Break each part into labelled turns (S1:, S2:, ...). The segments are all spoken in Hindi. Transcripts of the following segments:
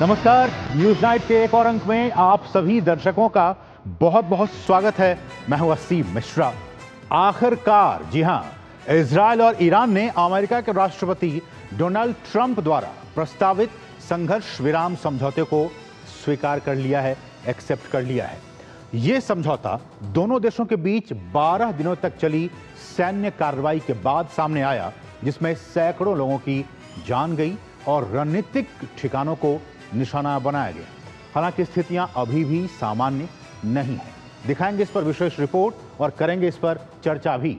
S1: नमस्कार, न्यूज नाइट के एक और अंक में आप सभी दर्शकों का बहुत बहुत स्वागत है। मैं हूं असीम मिश्रा। आखिरकार जी हां, इजरायल और ईरान ने अमेरिका के राष्ट्रपति डोनाल्ड ट्रंप द्वारा प्रस्तावित संघर्ष विराम समझौते को स्वीकार कर लिया है, एक्सेप्ट कर लिया है। यह समझौता दोनों देशों के बीच 12 दिनों तक चली सैन्य कार्रवाई के बाद सामने आया, जिसमें सैकड़ों लोगों की जान गई और रणनीतिक ठिकानों को निशाना बनाया गया। हालांकि स्थितियां अभी भी सामान्य नहीं है। दिखाएंगे इस पर विशेष रिपोर्ट और करेंगे इस पर चर्चा भी।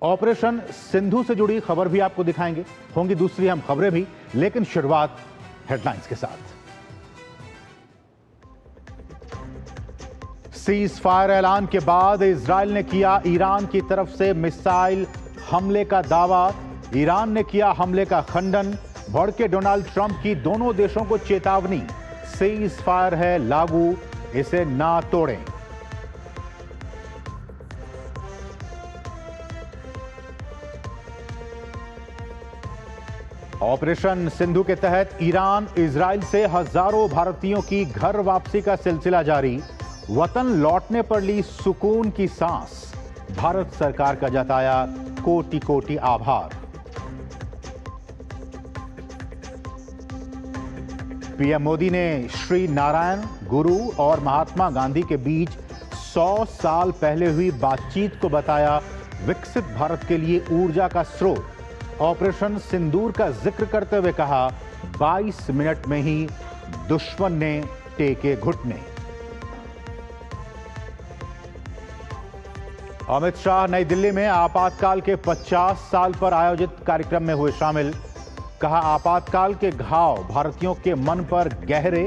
S1: ऑपरेशन सिंधु से जुड़ी खबर भी आपको दिखाएंगे, होंगी दूसरी हम खबरें भी, लेकिन शुरुआत हेडलाइंस के साथ। सीज फायर ऐलान के बाद इजरायल ने किया ईरान की तरफ से मिसाइल हमले का दावा। ईरान ने किया हमले का खंडन। भड़के डोनाल्ड ट्रंप की दोनों देशों को चेतावनी, सीज फायर है लागू, इसे ना तोड़ें। ऑपरेशन सिंधु के तहत ईरान इजरायल से हजारों भारतीयों की घर वापसी का सिलसिला जारी। वतन लौटने पर ली सुकून की सांस। भारत सरकार का जताया कोटि कोटि आभार। पीएम मोदी ने श्री नारायण गुरु और महात्मा गांधी के बीच 100 साल पहले हुई बातचीत को बताया विकसित भारत के लिए ऊर्जा का स्रोत। ऑपरेशन सिंदूर का जिक्र करते हुए कहा, 22 मिनट में ही दुश्मन ने टेके घुटने। अमित शाह नई दिल्ली में आपातकाल के 50 साल पर आयोजित कार्यक्रम में हुए शामिल। कहा, आपातकाल के घाव भारतीयों के मन पर गहरे।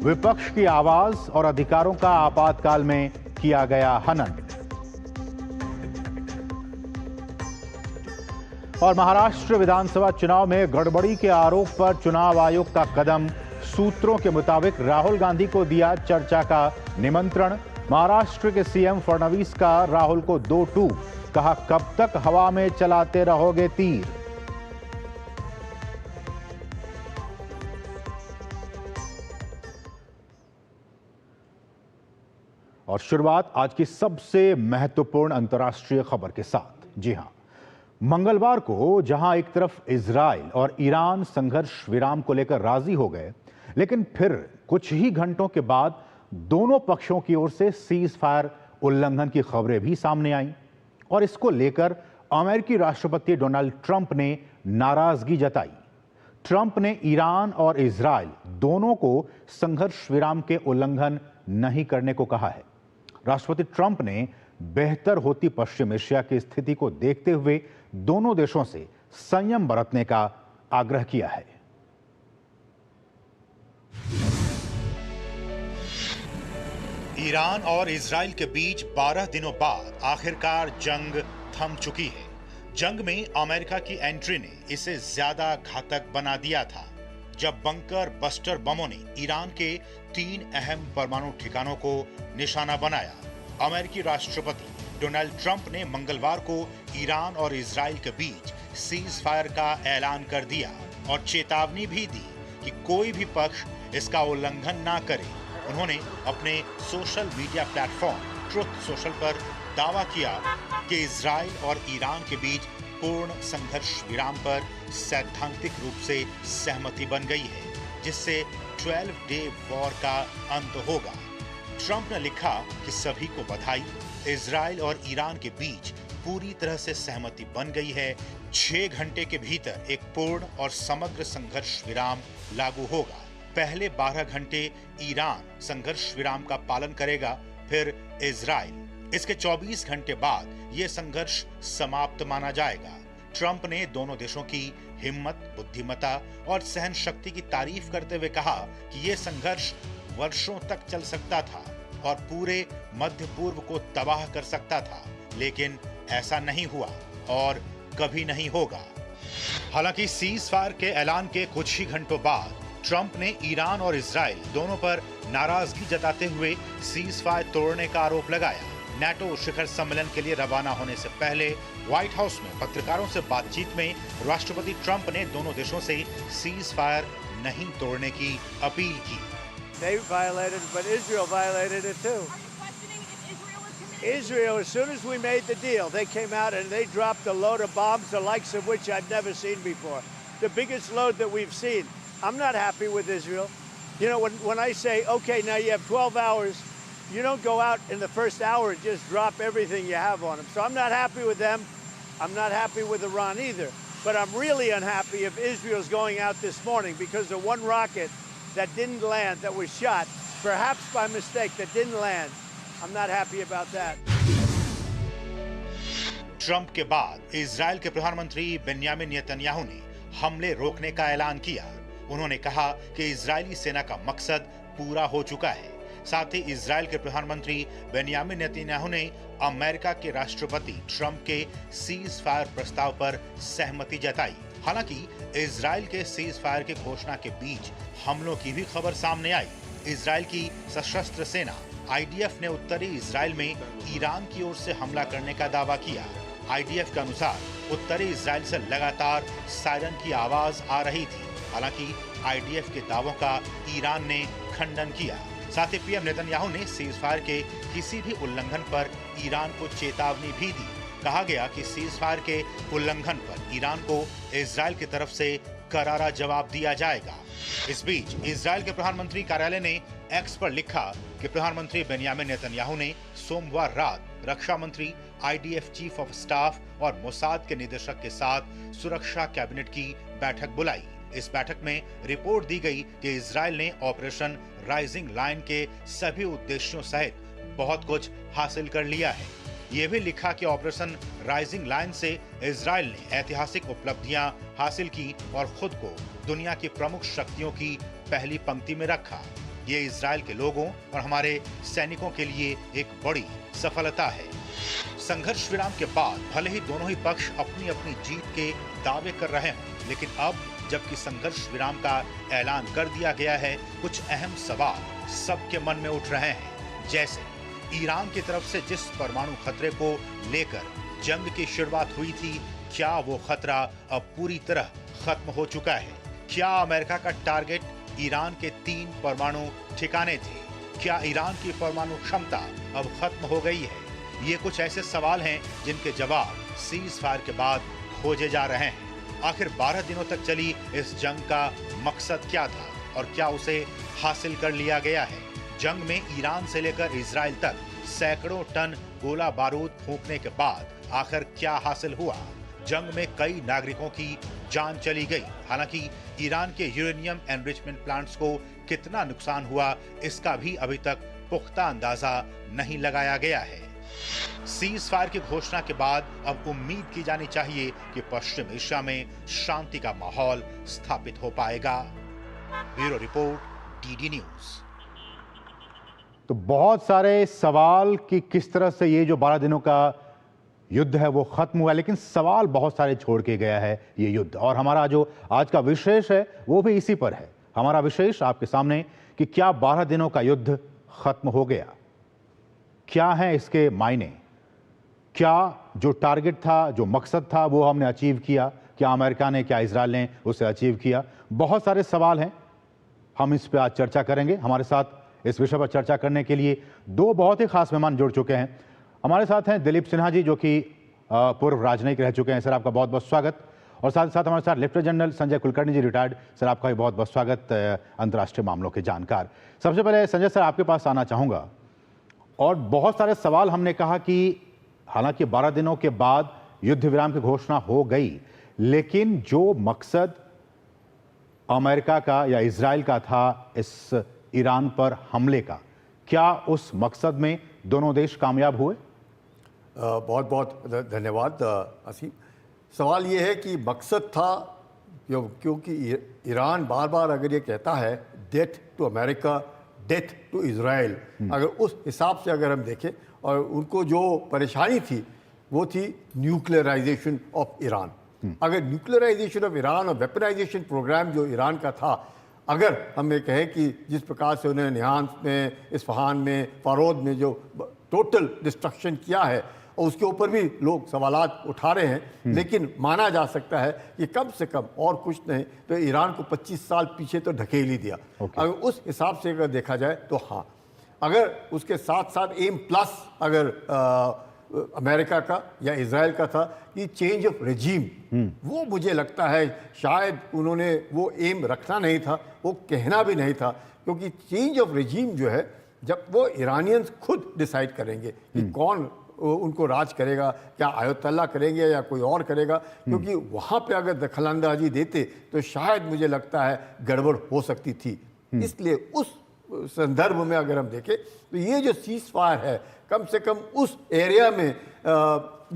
S1: विपक्ष की आवाज और अधिकारों का आपातकाल में किया गया हनन। और महाराष्ट्र विधानसभा चुनाव में गड़बड़ी के आरोप पर चुनाव आयोग का कदम। सूत्रों के मुताबिक राहुल गांधी को दिया चर्चा का निमंत्रण। महाराष्ट्र के सीएम फडणवीस का राहुल को 2 टूक। कहा, कब तक हवा में चलाते रहोगे तीर। और शुरुआत आज की सबसे महत्वपूर्ण अंतर्राष्ट्रीय खबर के साथ। जी हां, मंगलवार को जहां एक तरफ इजरायल और ईरान संघर्ष विराम को लेकर राजी हो गए, लेकिन फिर कुछ ही घंटों के बाद दोनों पक्षों की ओर से सीज फायर उल्लंघन की खबरें भी सामने आईं। और इसको लेकर अमेरिकी राष्ट्रपति डोनाल्ड ट्रंप ने नाराजगी जताई। ट्रंप ने ईरान और इजरायल दोनों को संघर्ष विराम के उल्लंघन नहीं करने को कहा है। राष्ट्रपति ट्रंप ने बेहतर होती पश्चिम एशिया की स्थिति को देखते हुए दोनों देशों से संयम बरतने का आग्रह किया है।
S2: ईरान और इजरायल के बीच 12 दिनों बाद आखिरकार जंग थम चुकी है। जंग में अमेरिका की एंट्री ने इसे ज्यादा घातक बना दिया था, जब बंकर बस्टर बमों ने ईरान के 3 अहम परमाणु ठिकानों को निशाना बनाया। अमेरिकी राष्ट्रपति डोनाल्ड ट्रंप ने मंगलवार को ईरान और इजरायल के बीच सीज फायर का ऐलान कर दिया और चेतावनी भी दी कि कोई भी पक्ष इसका उल्लंघन ना करे। उन्होंने अपने social media platform truth social पर दावा किया कि इजरायल और ईरान के बीच पूर्ण संघर्ष विराम पर सैद्धांतिक रूप से सहमति बन गई है, जिससे 12 डे वॉर का अंत होगा। ट्रंप ने लिखा कि सभी को बधाई, इजरायल और ईरान के बीच पूरी तरह से सहमति बन गई है। 6 घंटे के भीतर एक पूर्ण और समग्र संघर्ष विराम लागू होगा। पहले 12 घंटे ईरान संघर्ष विराम का पालन करेगा, फिर इजरायल। इसके 24 घंटे बाद यह संघर्ष समाप्त माना जाएगा। ट्रंप ने दोनों देशों की हिम्मत, बुद्धिमत्ता और सहन शक्ति की तारीफ करते हुए कहा कि यह संघर्ष वर्षों तक चल सकता था और पूरे मध्य पूर्व को तबाह कर सकता था, लेकिन ऐसा नहीं हुआ और कभी नहीं होगा। हालांकि सीज फायर के ऐलान के कुछ ही घंटों बाद ट्रंप ने ईरान और इजरायल दोनों पर नाराजगी जताते हुए सीज फायर तोड़ने का आरोप लगाया। नाटो शिखर सम्मेलन के लिए रवाना होने से पहले व्हाइट हाउस में पत्रकारों से बातचीत में राष्ट्रपति ट्रंप ने दोनों देशों से सीज फायर नहीं तोड़ने की अपील की।
S3: They violated it, but Israel violated it too. Israel, as soon as we made the deal, they came out and they dropped a load of bombs, the likes of which I've never seen before. The biggest load that we've seen. I'm not happy with Israel. You know, when I say, okay, now you have 12 hours, you don't go out in the first hour and just drop everything you have on them. So I'm not happy with them. I'm not happy with Iran either. But I'm really unhappy if Israel's going out this morning because the one rocket that didn't land, that was shot, perhaps by mistake, that didn't land. I'm not happy about that.
S2: Trump के बाद इजराइल के प्रधानमंत्री बेन्यामिन नेतन्याहू ने हमले रोकने का ऐलान किया। उन्होंने कहा कि इजरायली सेना का मकसद पूरा हो चुका है। साथ ही इजराइल के प्रधानमंत्री बेन्यामिन नेतन्याहू ने अमेरिका के राष्ट्रपति ट्रंप के सीज फायर प्रस्ताव पर सहमति जताई। हालांकि इजराइल के सीज फायर की घोषणा के बीच हमलों की भी खबर सामने आई। इजराइल की सशस्त्र सेना आईडीएफ ने उत्तरी इजराइल में ईरान की ओर से हमला करने का दावा किया। आईडीएफ के अनुसार उत्तरी इजराइल से लगातार सायरन की आवाज आ रही थी। हालांकि आईडीएफ के दावों का ईरान ने खंडन किया। साथ ही पीएम नेतन्याहू ने सीज फायर के किसी भी उल्लंघन पर ईरान को चेतावनी भी दी। कहा गया कि सीज फायर के उल्लंघन पर ईरान को इजराइल की तरफ से करारा जवाब दिया जाएगा। इस बीच इजराइल के प्रधानमंत्री कार्यालय ने एक्स पर लिखा कि प्रधानमंत्री बेन्यामिन नेतन्याहू ने सोमवार रात रक्षा मंत्री, आईडीएफ चीफ ऑफ स्टाफ और मोसाद के निदेशक के साथ सुरक्षा कैबिनेट की बैठक बुलाई। इस बैठक में रिपोर्ट दी गई कि इजराइल ने ऑपरेशन राइजिंग लाइन के सभी उद्देश्यों सहित बहुत कुछ हासिल कर लिया है। ये भी लिखा कि ऑपरेशन राइजिंग लाइन से इजराइल ने ऐतिहासिक उपलब्धियां हासिल की और खुद को दुनिया की प्रमुख शक्तियों की पहली पंक्ति में रखा। ये इजराइल के लोगों और हमारे सैनिकों के लिए एक बड़ी सफलता है। संघर्ष विराम के बाद भले ही दोनों ही पक्ष अपनी अपनी जीत के दावे कर रहे हों, लेकिन अब जबकि संघर्ष विराम का ऐलान कर दिया गया है, कुछ अहम सवाल सबके मन में उठ रहे हैं। जैसे ईरान की तरफ से जिस परमाणु खतरे को लेकर जंग की शुरुआत हुई थी, क्या वो खतरा अब पूरी तरह खत्म हो चुका है? क्या अमेरिका का टारगेट ईरान के 3 परमाणु ठिकाने थे? क्या ईरान की परमाणु क्षमता अब खत्म हो गई है? ये कुछ ऐसे सवाल हैं जिनके जवाब सीज फायर के बाद खोजे जा रहे हैं। आखिर 12 दिनों तक चली इस जंग का मकसद क्या था और क्या उसे हासिल कर लिया गया है? जंग में ईरान से लेकर इजराइल तक सैकड़ों टन गोला बारूद फूंकने के बाद आखिर क्या हासिल हुआ? जंग में कई नागरिकों की जान चली गई। हालांकि ईरान के यूरेनियम एनरिचमेंट प्लांट्स को कितना नुकसान हुआ, इसका भी अभी तक पुख्ता अंदाजा नहीं लगाया गया है। सीज फायर की घोषणा के बाद अब उम्मीद की जानी चाहिए कि पश्चिम एशिया में शांति का माहौल स्थापित हो पाएगा। Bureau report, DD news.
S1: तो बहुत सारे सवाल कि किस तरह से ये जो 12 दिनों का युद्ध है वो खत्म हुआ, लेकिन सवाल बहुत सारे छोड़ के गया है ये युद्ध। और हमारा जो आज का विशेष है वो भी इसी पर है। हमारा विशेष आपके सामने कि क्या 12 दिनों का युद्ध खत्म हो गया? क्या है इसके मायने? क्या जो टारगेट था, जो मकसद था, वो हमने अचीव किया? क्या अमेरिका ने, क्या इजराइल ने उसे अचीव किया? बहुत सारे सवाल हैं, हम इस पर आज चर्चा करेंगे। हमारे साथ इस विषय पर चर्चा करने के लिए 2 बहुत ही खास मेहमान जुड़ चुके हैं। हमारे साथ हैं दिलीप सिन्हा जी, जो कि पूर्व राजनयिक रह चुके हैं। सर, आपका बहुत बहुत स्वागत। और साथ ही साथ हमारे साथ लेफ्टिनेंट जनरल संजय कुलकर्णी जी, रिटायर्ड। सर, आपका भी बहुत बहुत स्वागत, अंतर्राष्ट्रीय मामलों के जानकार। सबसे पहले संजय सर, आपके पास आना चाहूँगा। और बहुत सारे सवाल हमने कहा कि हालांकि 12 दिनों के बाद युद्ध विराम की घोषणा हो गई, लेकिन जो मकसद अमेरिका का या इजराइल का था इस ईरान पर हमले का, क्या उस मकसद में दोनों देश कामयाब हुए?
S4: बहुत बहुत धन्यवाद असीम। सवाल ये है कि मकसद था, क्योंकि ईरान बार बार अगर ये कहता है death to America, death to Israel, अगर उस हिसाब से अगर हम देखें, और उनको जो परेशानी थी वो थी न्यूक्लियराइजेशन ऑफ ईरान। अगर न्यूक्लियराइजेशन ऑफ ईरान और वेपनाइजेशन प्रोग्राम जो ईरान का था, अगर हम ये कहें कि जिस प्रकार से उन्हें निहांस में, इस्फहान में, फारोद में जो टोटल डिस्ट्रक्शन किया है, और उसके ऊपर भी लोग सवालात उठा रहे हैं, लेकिन माना जा सकता है कि कम से कम और कुछ नहीं तो ईरान को 25 साल पीछे तो ढकेल ही दिया। अगर उस हिसाब से अगर देखा जाए तो हाँ, अगर उसके साथ साथ एम प्लस अगर अमेरिका का या इजराइल का था कि चेंज ऑफ रेजीम, वो मुझे लगता है शायद उन्होंने वो एम रखना नहीं था, वो कहना भी नहीं था, क्योंकि चेंज ऑफ रेजीम जो है जब वो ईरानियंस खुद डिसाइड करेंगे कि कौन उनको राज करेगा, क्या आयतुल्ला करेंगे या कोई और करेगा, क्योंकि वहाँ पे अगर दखलंदाजी देते तो शायद मुझे लगता है गड़बड़ हो सकती थी। इसलिए उस संदर्भ में अगर हम देखें तो ये जो सीज फायर है, कम से कम उस एरिया में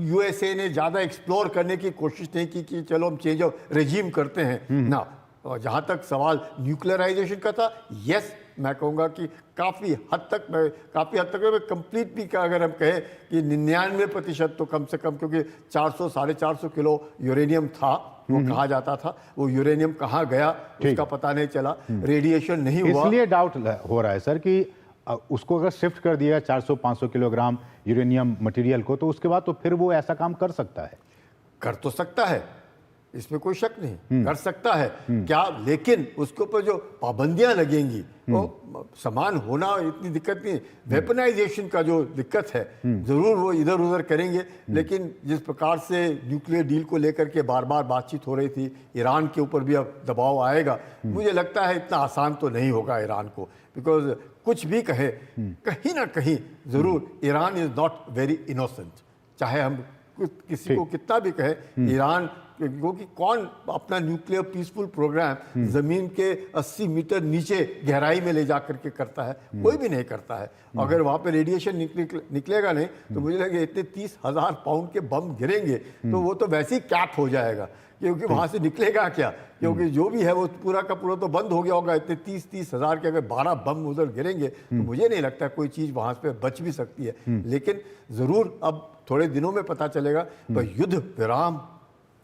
S4: यूएसए ने ज़्यादा एक्सप्लोर करने की कोशिश नहीं की कि चलो हम चेंज ऑफ रेजीम करते हैं ना। और जहाँ तक सवाल न्यूक्लियराइजेशन का था, यस, मैं कहूँगा कि काफ़ी हद तक मैं कंप्लीट भी का अगर हम कहें कि 99% तो कम से कम, क्योंकि 400-450 किलो यूरेनियम था, वो कहा जाता था, वो यूरेनियम कहाँ गया उसका पता नहीं चला, रेडिएशन नहीं हुआ।
S1: इसलिए डाउट हो रहा है सर कि उसको अगर शिफ्ट कर दिया 400-500 किलोग्राम यूरेनियम मटेरियल को, तो उसके बाद तो फिर वो ऐसा काम कर सकता है।
S4: कर तो सकता है, इसमें कोई शक नहीं, कर सकता है क्या, लेकिन उसके ऊपर जो पाबंदियां लगेंगी वो समान होना इतनी दिक्कत नहीं। वेपनाइजेशन का जो दिक्कत है जरूर वो इधर उधर करेंगे, लेकिन जिस प्रकार से न्यूक्लियर डील को लेकर के बार बार बातचीत हो रही थी, ईरान के ऊपर भी अब दबाव आएगा, मुझे लगता है इतना आसान तो नहीं होगा ईरान को, बिकॉज कुछ भी कहे कहीं ना कहीं जरूर Iran is not very innocent, चाहे हम किसी को कितना भी कहे ईरान, क्योंकि कौन अपना न्यूक्लियर पीसफुल प्रोग्राम जमीन के 80 मीटर नीचे गहराई में ले जा करके करता है, कोई भी नहीं करता है। अगर वहाँ पे रेडिएशन निकलेगा नहीं तो मुझे लगे इतने 30,000 पाउंड के बम गिरेंगे तो वो तो वैसे ही कैप हो जाएगा, क्योंकि वहाँ से निकलेगा क्या, क्योंकि जो भी है वो पूरा का पूरा तो बंद हो गया होगा। इतने 30,000 के अगर 12 बम उधर गिरेंगे तो मुझे नहीं लगता कोई चीज़ वहाँ पे बच भी सकती है। लेकिन ज़रूर अब थोड़े दिनों में पता चलेगा, पर युद्ध विराम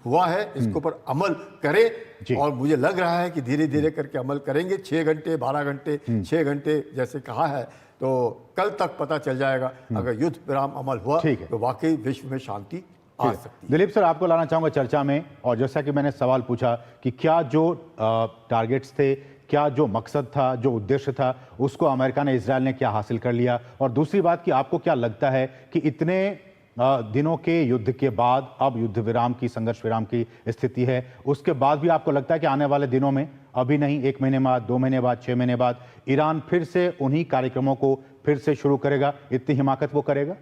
S4: हुआ है, इसके ऊपर अमल करें, और मुझे लग रहा है कि धीरे धीरे करके अमल करेंगे। 6 घंटे 12 घंटे 6 घंटे जैसे कहा है, तो कल तक पता चल जाएगा अगर युद्ध विराम अमल हुआ तो वाकई विश्व में शांति आ सकती है।
S1: दिलीप सर, आपको लाना चाहूंगा चर्चा में, और जैसा कि मैंने सवाल पूछा कि क्या जो टारगेट्स थे, क्या जो मकसद था, जो उद्देश्य था, उसको अमेरिका ने, इजरायल ने क्या हासिल कर लिया, और दूसरी बात कि आपको क्या लगता है कि इतने दिनों के युद्ध के बाद अब युद्ध विराम की, संघर्ष विराम की स्थिति है, उसके बाद भी आपको लगता है कि आने वाले दिनों में, अभी नहीं 1 महीने बाद, 2 महीने बाद, 6 महीने बाद ईरान फिर से उन्हीं कार्यक्रमों को फिर से शुरू करेगा, इतनी हिमाकत वो करेगा?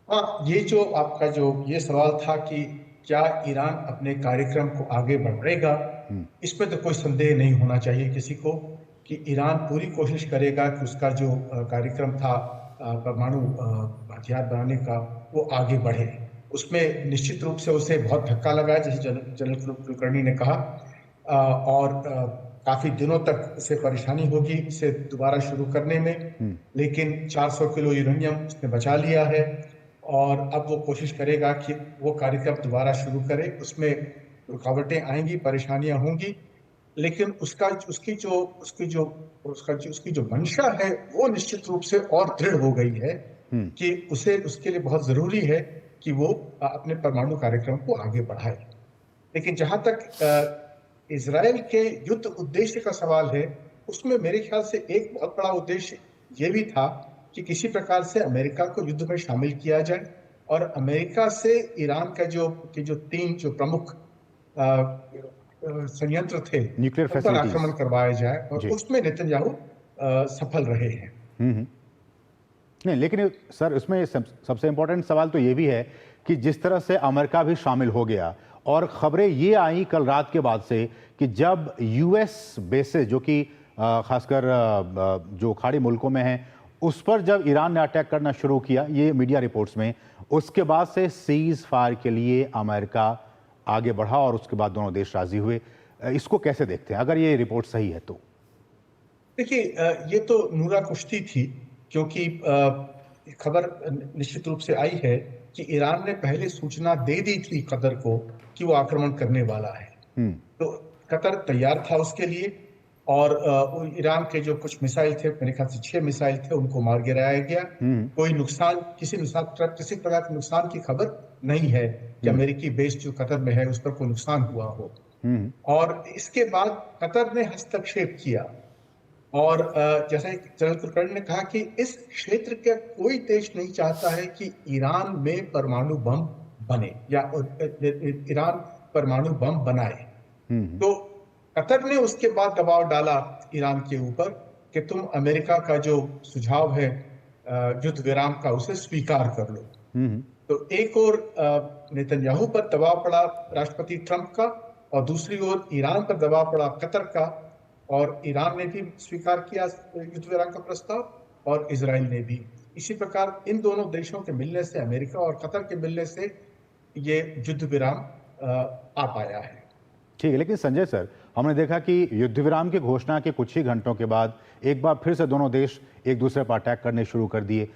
S5: हाँ, ये जो आपका जो ये सवाल था कि क्या ईरान अपने कार्यक्रम को आगे बढ़ाएगा, इसमें तो कोई संदेह नहीं होना चाहिए किसी को कि ईरान पूरी कोशिश करेगा कि उसका जो कार्यक्रम था परमाणु हथियार बनाने का, वो आगे बढ़े। उसमें निश्चित रूप से उसे बहुत धक्का लगा, जैसे जनरल कुलकर्णी ने कहा, और काफ़ी दिनों तक उसे परेशानी होगी इसे दोबारा शुरू करने में, लेकिन 400 किलो यूरेनियम उसने बचा लिया है, और अब वो कोशिश करेगा कि वो कार्यक्रम दोबारा शुरू करे। उसमें रुकावटें आएंगी, परेशानियां होंगी, लेकिन उसकी जो मंशा है वो निश्चित रूप से और दृढ़ हो गई है कि उसके लिए बहुत जरूरी है कि वो अपने परमाणु कार्यक्रम को आगे बढ़ाए। लेकिन जहां तक इजराइल के युद्ध उद्देश्य का सवाल है, उसमें मेरे ख्याल से एक बहुत बड़ा उद्देश्य ये भी था कि किसी प्रकार से अमेरिका को युद्ध में शामिल किया जाए, और अमेरिका से ईरान का जो 3 जो प्रमुख संयंत्र थे
S1: न्यूक्लियर
S5: उन पर आक्रमण करवाया जाए, और उसमें नेतन्याहू सफल रहे हैं।
S1: नहीं, लेकिन सर उसमें सबसे इंपॉर्टेंट सवाल तो ये भी है कि जिस तरह से अमेरिका भी शामिल हो गया, और खबरें ये आई कल रात के बाद से कि जब यूएस बेसेस जो कि खासकर जो खाड़ी मुल्कों में हैं, उस पर जब ईरान ने अटैक करना शुरू किया, ये मीडिया रिपोर्ट्स में, उसके बाद से सीज फायर के लिए अमेरिका आगे बढ़ा और उसके बाद दोनों देश राजी हुए। इसको कैसे देखते हैं अगर ये रिपोर्ट सही है तो?
S5: देखिए, ये तो नूरा कुश्ती थी, क्योंकि खबर निश्चित रूप से आई है कि ईरान ने पहले सूचना दे दी थी कतर को कि वो आक्रमण करने वाला है, तो कतर तैयार था उसके लिए, और ईरान के जो कुछ मिसाइल थे, मेरे ख्याल से 6 मिसाइल थे, उनको मार गिराया गया। कोई नुकसान, किसी प्रकार के नुकसान की खबर नहीं है कि अमेरिकी बेस जो कतर में है उस पर कोई नुकसान हुआ हो। और इसके बाद कतर ने हस्तक्षेप किया और जैसा जनरल कुलकर्णी ने कहा कि इस क्षेत्र का कोई देश नहीं चाहता है कि ईरान में परमाणु बम बने या ईरान परमाणु बम बनाए। तो कतर ने उसके बाद दबाव डाला ईरान के ऊपर कि तुम अमेरिका का जो सुझाव है युद्ध विराम का, उसे स्वीकार कर लो। तो एक और नेतन्याहू पर दबाव पड़ा राष्ट्रपति ट्रंप का, और दूसरी ओर ईरान पर दबाव पड़ा कतर का, और ईरान ने भी स्वीकार किया युद्ध विराम का प्रस्ताव और इजराइल ने भी। इसी प्रकार इन दोनों देशों के मिलने से, अमेरिका और कतर के मिलने से, ये युद्ध विराम आ पाया है।
S1: ठीक है, लेकिन संजय सर, हमने देखा कि युद्ध विराम की घोषणा के कुछ ही घंटों के बाद एक बार फिर से दोनों देश एक दूसरे पर अटैक करने शुरू कर दिए।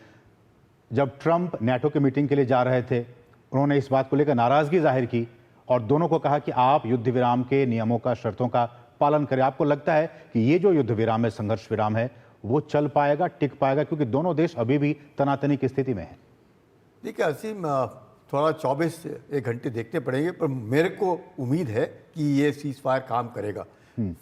S1: जब ट्रंप नाटो की मीटिंग के लिए जा रहे थे, उन्होंने इस बात को लेकर नाराजगी जाहिर की और दोनों को कहा कि आप युद्ध विराम के नियमों का, शर्तों का पालन करें। आपको लगता है कि ये जो युद्ध विराम है, संघर्ष विराम है, वो चल पाएगा, टिक पाएगा, क्योंकि दोनों देश अभी भी तनातनी की स्थिति में है?
S4: देखिए असीम, थोड़ा 24 एक घंटे देखने पड़ेंगे, पर मेरे को उम्मीद है कि ये सीज फायर काम करेगा।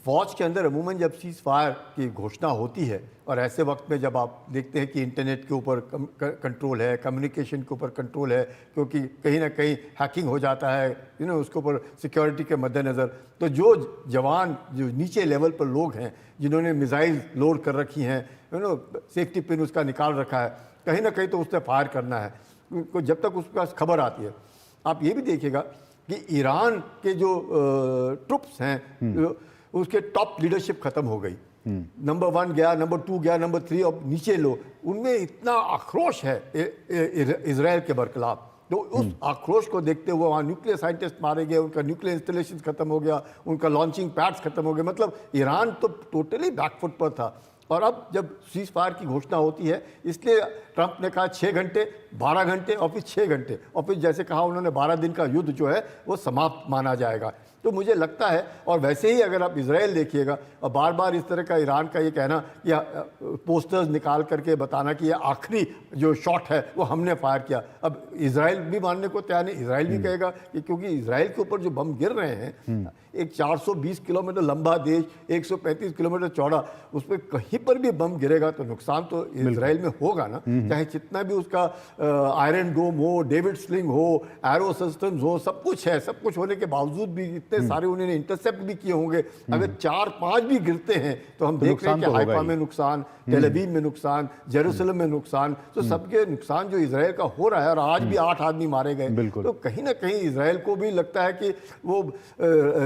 S4: फौज के अंदर अमूमन जब सीज फायर की घोषणा होती है और ऐसे वक्त में जब आप देखते हैं कि इंटरनेट के ऊपर कंट्रोल है, कम्युनिकेशन के ऊपर कंट्रोल है, क्योंकि कहीं ना कहीं हैकिंग हो जाता है उसके ऊपर सिक्योरिटी के मद्देनज़र, तो जो जवान, जो नीचे लेवल पर लोग हैं जिन्होंने मिसाइल लोड कर रखी हैं, सेफ्टी पिन उसका निकाल रखा है, कहीं ना कहीं तो उसने फायर करना है। जब तक उसके पास खबर आती है, आप ये भी देखिएगा कि ईरान के जो ट्रुप्स हैं उसके टॉप लीडरशिप खत्म हो गई। नंबर 1 गया, नंबर 2 गया, नंबर 3, और नीचे लो, उनमें इतना आक्रोश है इजराइल के बरखिलाफ। तो उस आक्रोश को देखते हुए वहाँ न्यूक्लियर साइंटिस्ट मारे गए, उनका न्यूक्लियर इंस्टॉलेशन खत्म हो गया, उनका लॉन्चिंग पैड्स खत्म हो गए। मतलब ईरान तो टोटली बैकफुट पर था। और अब जब सीज फायर की घोषणा होती है, इसलिए ट्रंप ने कहा 6 घंटे, 12 घंटे और फिर 6 घंटे, और फिर जैसे कहा उन्होंने 12 दिन का युद्ध जो है वो समाप्त माना जाएगा। तो मुझे लगता है, और वैसे ही अगर आप इजराइल देखिएगा, और बार बार इस तरह का ईरान का ये कहना या पोस्टर्स निकाल करके बताना कि ये आखिरी जो शॉट है वो हमने फायर किया, अब इजराइल भी मानने को तैयार नहीं। इजराइल भी कहेगा कि क्योंकि इजराइल के ऊपर जो बम गिर रहे हैं, एक 420 किलोमीटर लंबा देश, 135 किलोमीटर चौड़ा, उस पर कहीं पर भी बम गिरेगा तो नुकसान तो इजराइल में होगा ना। चाहे जितना भी उसका आयरन डोम हो, डेविड स्लिंग हो, एरो सिस्टम्स हो, सब कुछ है। सब कुछ होने के बावजूद भी इतने सारे उन्होंने इंटरसेप्ट भी किए होंगे, अगर 4-5 भी गिरते हैं तो हम देख रहे हैं कि हाइफा में नुकसान, टेल अवीव में नुकसान, जेरूसलम में नुकसान, तो सबके नुकसान जो इजराइल का हो रहा है। और आज भी 8 आदमी मारे गए, तो कहीं ना कहीं इजराइल को भी लगता है कि वो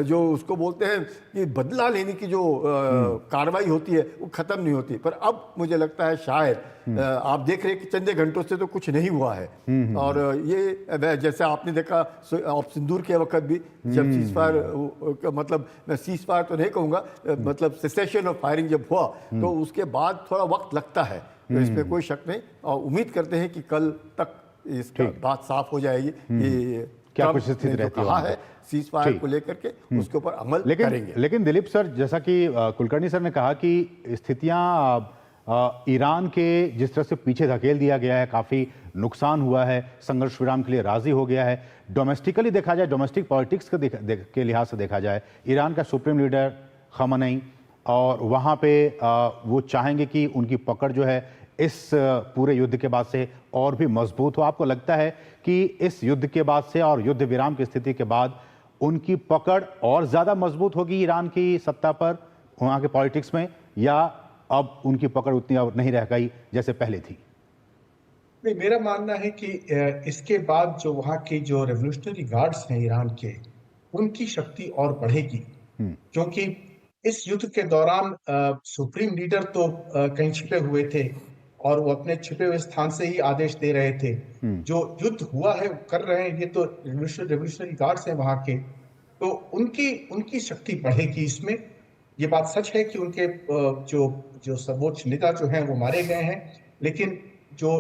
S4: जो उसको बोलते हैं कि बदला लेने की जो कार्रवाई होती है वो खत्म नहीं होती। पर अब मुझे लगता है शायद आप देख रहे हैं कि चंद घंटों से तो कुछ नहीं हुआ है। और ये जैसे आपने देखा सिंदूर के वक्त भी जब सीज फायर, मतलब मैं सीज फायर तो नहीं कहूँगा, मतलब सेसेशन ऑफ फायरिंग जब हुआ तो उसके बाद थोड़ा वक्त लगता है, तो इसमें कोई शक नहीं। और उम्मीद करते हैं कि कल तक इसकी बात साफ हो जाएगी कि
S1: क्या कुछ स्थिति रहती
S4: है सीज फायर को लेकर के, उसके ऊपर अमल करेंगे।
S1: लेकिन दिलीप सर, जैसा कि कुलकर्णी सर ने कहा कि स्थितियां ईरान के जिस तरह से पीछे धकेल दिया गया है, काफी नुकसान हुआ है, संघर्ष विराम के लिए राजी हो गया है। डोमेस्टिकली देखा जाए, डोमेस्टिक पॉलिटिक्स के लिहाज से देखा जाए, ईरान का सुप्रीम लीडर खamenei, और वहां पे वो चाहेंगे कि उनकी पकड़ जो है इस पूरे युद्ध के बाद से और भी मजबूत हो। आपको लगता है कि इस युद्ध के बाद से और युद्ध विराम की स्थिति के बाद उनकी पकड़ और ज्यादा मजबूत होगी ईरान की सत्ता पर, वहां के पॉलिटिक्स में, या अब उनकी पकड़ उतनी अब नहीं रह गई जैसे पहले थी?
S5: नहीं, मेरा मानना है कि इसके बाद जो वहाँ के जो रेवोल्यूशनरी गार्ड्स हैं ईरान के, उनकी शक्ति और बढ़ेगी। क्योंकि इस युद्ध के दौरान सुप्रीम लीडर तो कहीं छिपे हुए थे और वो अपने छिपे हुए स्थान से ही आदेश दे रहे थे। जो युद्ध हुआ है कर रहे हैं ये तो रेवोल्यूशनरी गार्ड्स हैं वहाँ के, तो उनकी शक्ति बढ़ेगी इसमें। ये बात सच है कि उनके जो सर्वोच्च नेता जो हैं वो मारे गए हैं, लेकिन जो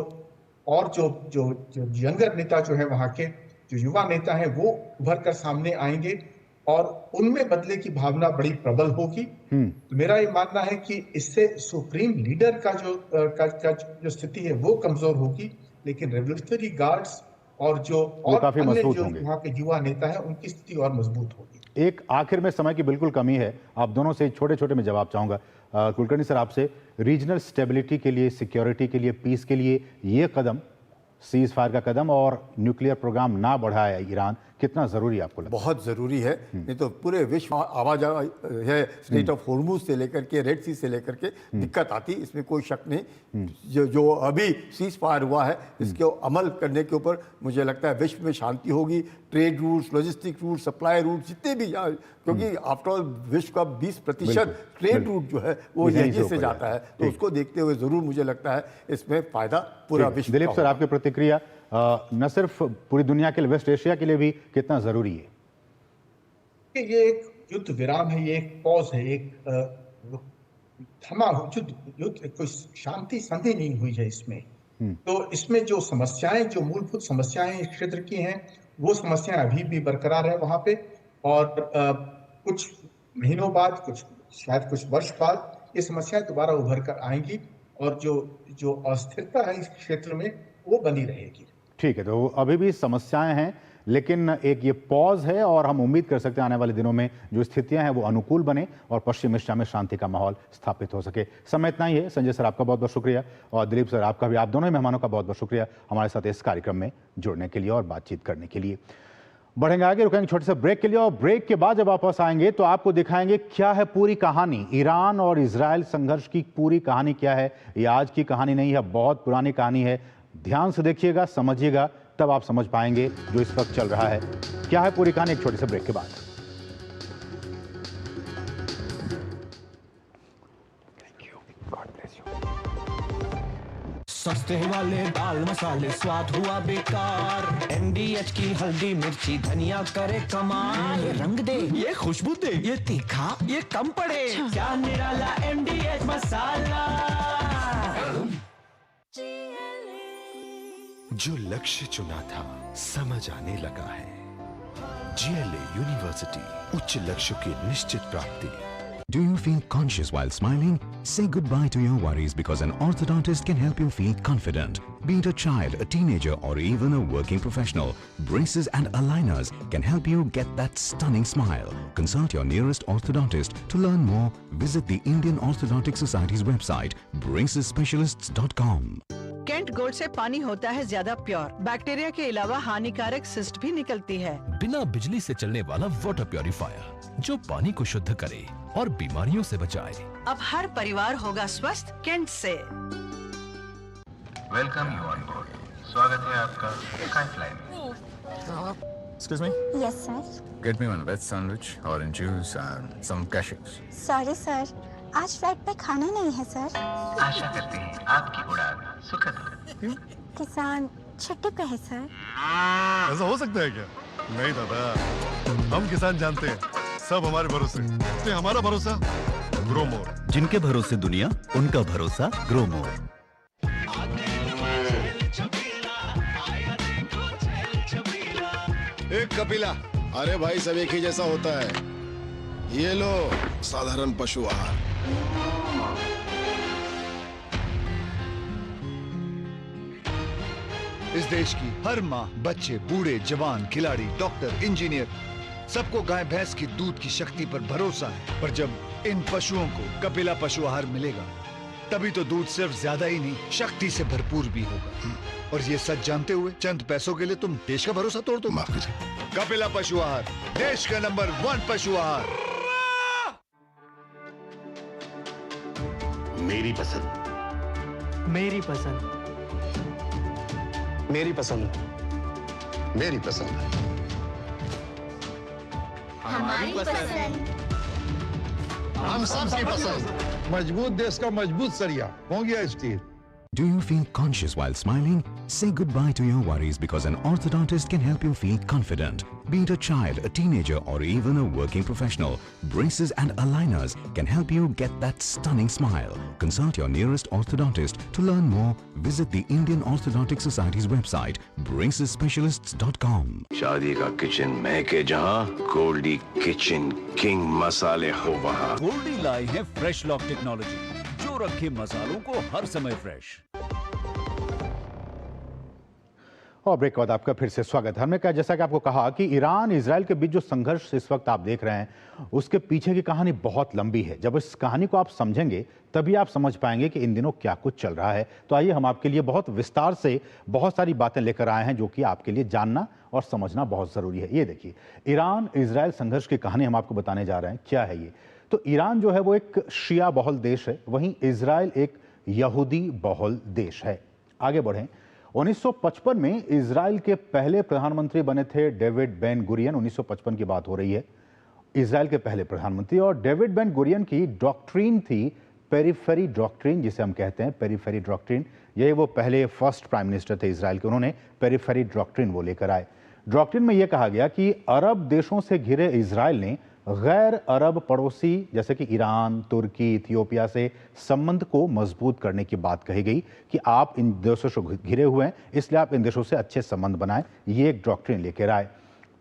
S5: यंगर नेता जो है वहाँ के, जो युवा नेता हैं, वो उभर कर सामने आएंगे और उनमें बदले की भावना बड़ी प्रबल होगी। तो मेरा ये मानना है कि इससे सुप्रीम लीडर का जो स्थिति है वो कमजोर होगी, लेकिन रेवोल्यूशनरी गार्ड्स और
S1: वो
S5: और
S1: काफी
S5: अन्य
S1: मजबूत
S5: जो
S1: होंगे।
S5: वहाँ के युवा नेता हैं उनकी स्थिति और मजबूत होगी।
S1: एक आखिर में समय की बिल्कुल कमी है, आप दोनों से छोटे छोटे में जवाब चाहूंगा। कुलकर्णी सर, आपसे रीजनल स्टेबिलिटी के लिए, सिक्योरिटी के लिए, पीस के लिए ये कदम, सीज फायर का कदम और न्यूक्लियर प्रोग्राम ना बढ़ाए ईरान, कितना जरूरी आपको लगता है?
S4: बहुत ज़रूरी है, नहीं तो पूरे विश्व आवाजाही है, स्टेट ऑफ हॉर्मुज से लेकर के रेड सी से लेकर के दिक्कत आती, इसमें कोई शक नहीं। जो अभी सीज फायर हुआ है इसके अमल करने के ऊपर मुझे लगता है विश्व में शांति होगी। Trade routes, logistic route, supply route जितने भी, क्योंकि आफ्टर ऑल विश्व का 20% ट्रेड रूट जो है वो यहीं से जाता है, तो उसको देखते हुए ज़रूर मुझे लगता है इसमें फ़ायदा पूरा विश्व।
S1: दिलीप सर, आपकी प्रतिक्रिया, न सिर्फ पूरी दुनिया के लिए, वेस्ट एशिया के लिए भी कितना जरूरी है?
S5: ये एक युद्ध विराम है, ये एक पॉज है, एक थमा युद्ध, कोई शांति संधि नहीं हुई है इसमें। तो इसमें जो समस्याएं, जो मूलभूत समस्याएं इस क्षेत्र की हैं, वो समस्याएं अभी भी बरकरार है वहां पे, और कुछ महीनों बाद, शायद कुछ वर्ष बाद ये समस्याएं दोबारा उभर कर आएंगी, और जो अस्थिरता है इस क्षेत्र में वो बनी रहेगी।
S1: ठीक है, तो अभी भी समस्याएं हैं, लेकिन एक ये पॉज है और हम उम्मीद कर सकते हैं आने वाले दिनों में जो स्थितियां हैं वो अनुकूल बने और पश्चिम एशिया में शांति का माहौल स्थापित हो सके। समय इतना ही है। संजय सर, आपका बहुत बहुत शुक्रिया, और दिलीप सर, आपका भी, आप दोनों ही मेहमानों का बहुत बहुत शुक्रिया हमारे साथ इस कार्यक्रम में जुड़ने के लिए और बातचीत करने के लिए। बढ़ेंगे आगे, रुकेंगे छोटे से ब्रेक के लिए, और ब्रेक के बाद जब वापस आएंगे तो आपको दिखाएंगे क्या है पूरी कहानी, ईरान और इजराइल संघर्ष की पूरी कहानी क्या है। ये आज की कहानी नहीं है, बहुत पुरानी कहानी है। ध्यान से देखिएगा, समझिएगा, तब आप समझ पाएंगे जो इस वक्त चल रहा है क्या है पूरी कहानी। एक छोटे से ब्रेक के बाद।
S6: सस्ते वाले दाल मसाले स्वाद हुआ बेकार, MDH की हल्दी मिर्ची धनिया करे कमाल, ये रंग दे, ये खुशबू दे, ये तीखा, ये कम पड़े, क्या निराला MDH मसाला।
S7: जो लक्ष्य चुना था समझ आने लगा है। GLA यूनिवर्सिटी, उच्च लक्ष्य की निश्चित प्राप्ति।
S8: Do you feel conscious while smiling? Say goodbye to your worries, because an orthodontist can help you feel confident. Be it a child, a teenager, or even a working professional, braces and aligners can help you get that stunning smile. Consult your nearest orthodontist. To learn more, visit the Indian Orthodontic Society's website, bracesspecialists.com.
S9: Kent Gold से पानी होता है ज्यादा प्योर, बैक्टीरिया के अलावा हानिकारक सिस्ट भी निकलती है।
S10: बिना बिजली से चलने वाला वाटर प्योरीफायर जो पानी को शुद्ध करे और बीमारियों से बचाए।
S9: अब हर परिवार होगा स्वस्थ कैंट से।
S11: वेलकम यू ऑन बोर्ड, स्वागत है आपका स्काईफ्लाई में।
S12: Excuse me?
S13: Yes, sir.
S12: Get me one veg sandwich, orange juice and some cashews.
S13: Sorry, sir. आज फ्लाइट पे खाना नहीं है, सर।
S11: आशा करते हैं आपकी उड़ान सुखद हो।
S13: किसान छुट्टी पे है, सर।
S14: ऐसा हो सकता है क्या? नहीं दादा, हम किसान जानते हैं सब हमारे भरोसे, इसलिए हमारा भरोसा ग्रो मोर।
S15: जिनके भरोसे दुनिया, उनका भरोसा ग्रो मोर।
S14: एक कपिला, अरे भाई सब एक ही जैसा होता है। ये लो साधारण पशु आहार।
S16: इस देश की हर माँ, बच्चे, बूढ़े, जवान, खिलाड़ी, डॉक्टर, इंजीनियर, सबको गाय भैंस की दूध की शक्ति पर भरोसा है। पर जब इन पशुओं को कपिला पशु आहार मिलेगा, तभी तो दूध सिर्फ ज्यादा ही नहीं, शक्ति से भरपूर भी होगा। और ये सच जानते हुए चंद पैसों के लिए तुम देश का भरोसा तोड़ दो। माफ कीजिए। कपिला पशु आहार, देश का नंबर 1 पशु आहार।
S17: मेरी पसंद,
S18: मेरी पसंद,
S17: मेरी पसंद, मेरी पसंद,
S13: हमारी पसंद,
S14: हम सबकी पसंद।
S16: मजबूत देश का मजबूत सरिया हो गया steel.
S8: Do you feel conscious while smiling? Say goodbye to your worries because an orthodontist can help you feel confident. Be it a child, a teenager, or even a working professional, braces and aligners can help you get that stunning smile. Consult your nearest orthodontist. To learn more, visit the Indian Orthodontic Society's website, bracesspecialists.com.
S18: शादी का किचन महके जहाँ, गोल्डी किचन किंग मसाले हो वहाँ।
S19: गोल्डी लाई है फ्रेश लॉक टेक्नोलॉजी, जो रखे मसालों को हर समय फ्रेश।
S1: और ब्रेक के बाद आपका फिर से स्वागत है। हमने कहा, जैसा कि आपको कहा, कि ईरान इजराइल के बीच जो संघर्ष इस वक्त आप देख रहे हैं, उसके पीछे की कहानी बहुत लंबी है। जब इस कहानी को आप समझेंगे तभी आप समझ पाएंगे कि इन दिनों क्या कुछ चल रहा है। तो आइए हम आपके लिए बहुत विस्तार से बहुत सारी बातें लेकर आए हैं जो कि आपके लिए जानना और समझना बहुत ज़रूरी है। ये देखिए, ईरान इजराइल संघर्ष की कहानी हम आपको बताने जा रहे हैं। क्या है ये? तो ईरान जो है वो एक शिया बहुल देश है, वहीं इजराइल एक यहूदी बहुल देश है। आगे बढ़ें। 1955 में इजराइल के पहले प्रधानमंत्री बने थे डेविड बेन गुरियन। 1955 की बात हो रही है, इजराइल के पहले प्रधानमंत्री। और डेविड बेन गुरियन की डॉक्ट्रिन थी पेरिफेरी डॉक्ट्रिन, जिसे हम कहते हैं पेरिफेरी डॉक्ट्रिन। यही वो पहले फर्स्ट प्राइम मिनिस्टर थे इजराइल के, उन्होंने पेरिफेरी डॉक्ट्रिन वो लेकर आए। डॉक्ट्रिन में यह कहा गया कि अरब देशों से घिरे इजराइल ने गैर अरब पड़ोसी जैसे कि ईरान, तुर्की, इथियोपिया से संबंध को मजबूत करने की बात कही गई कि आप इन देशों से घिरे हुए हैं, इसलिए आप इन देशों से अच्छे संबंध बनाएं। ये एक डॉक्ट्रिन लेकर आए।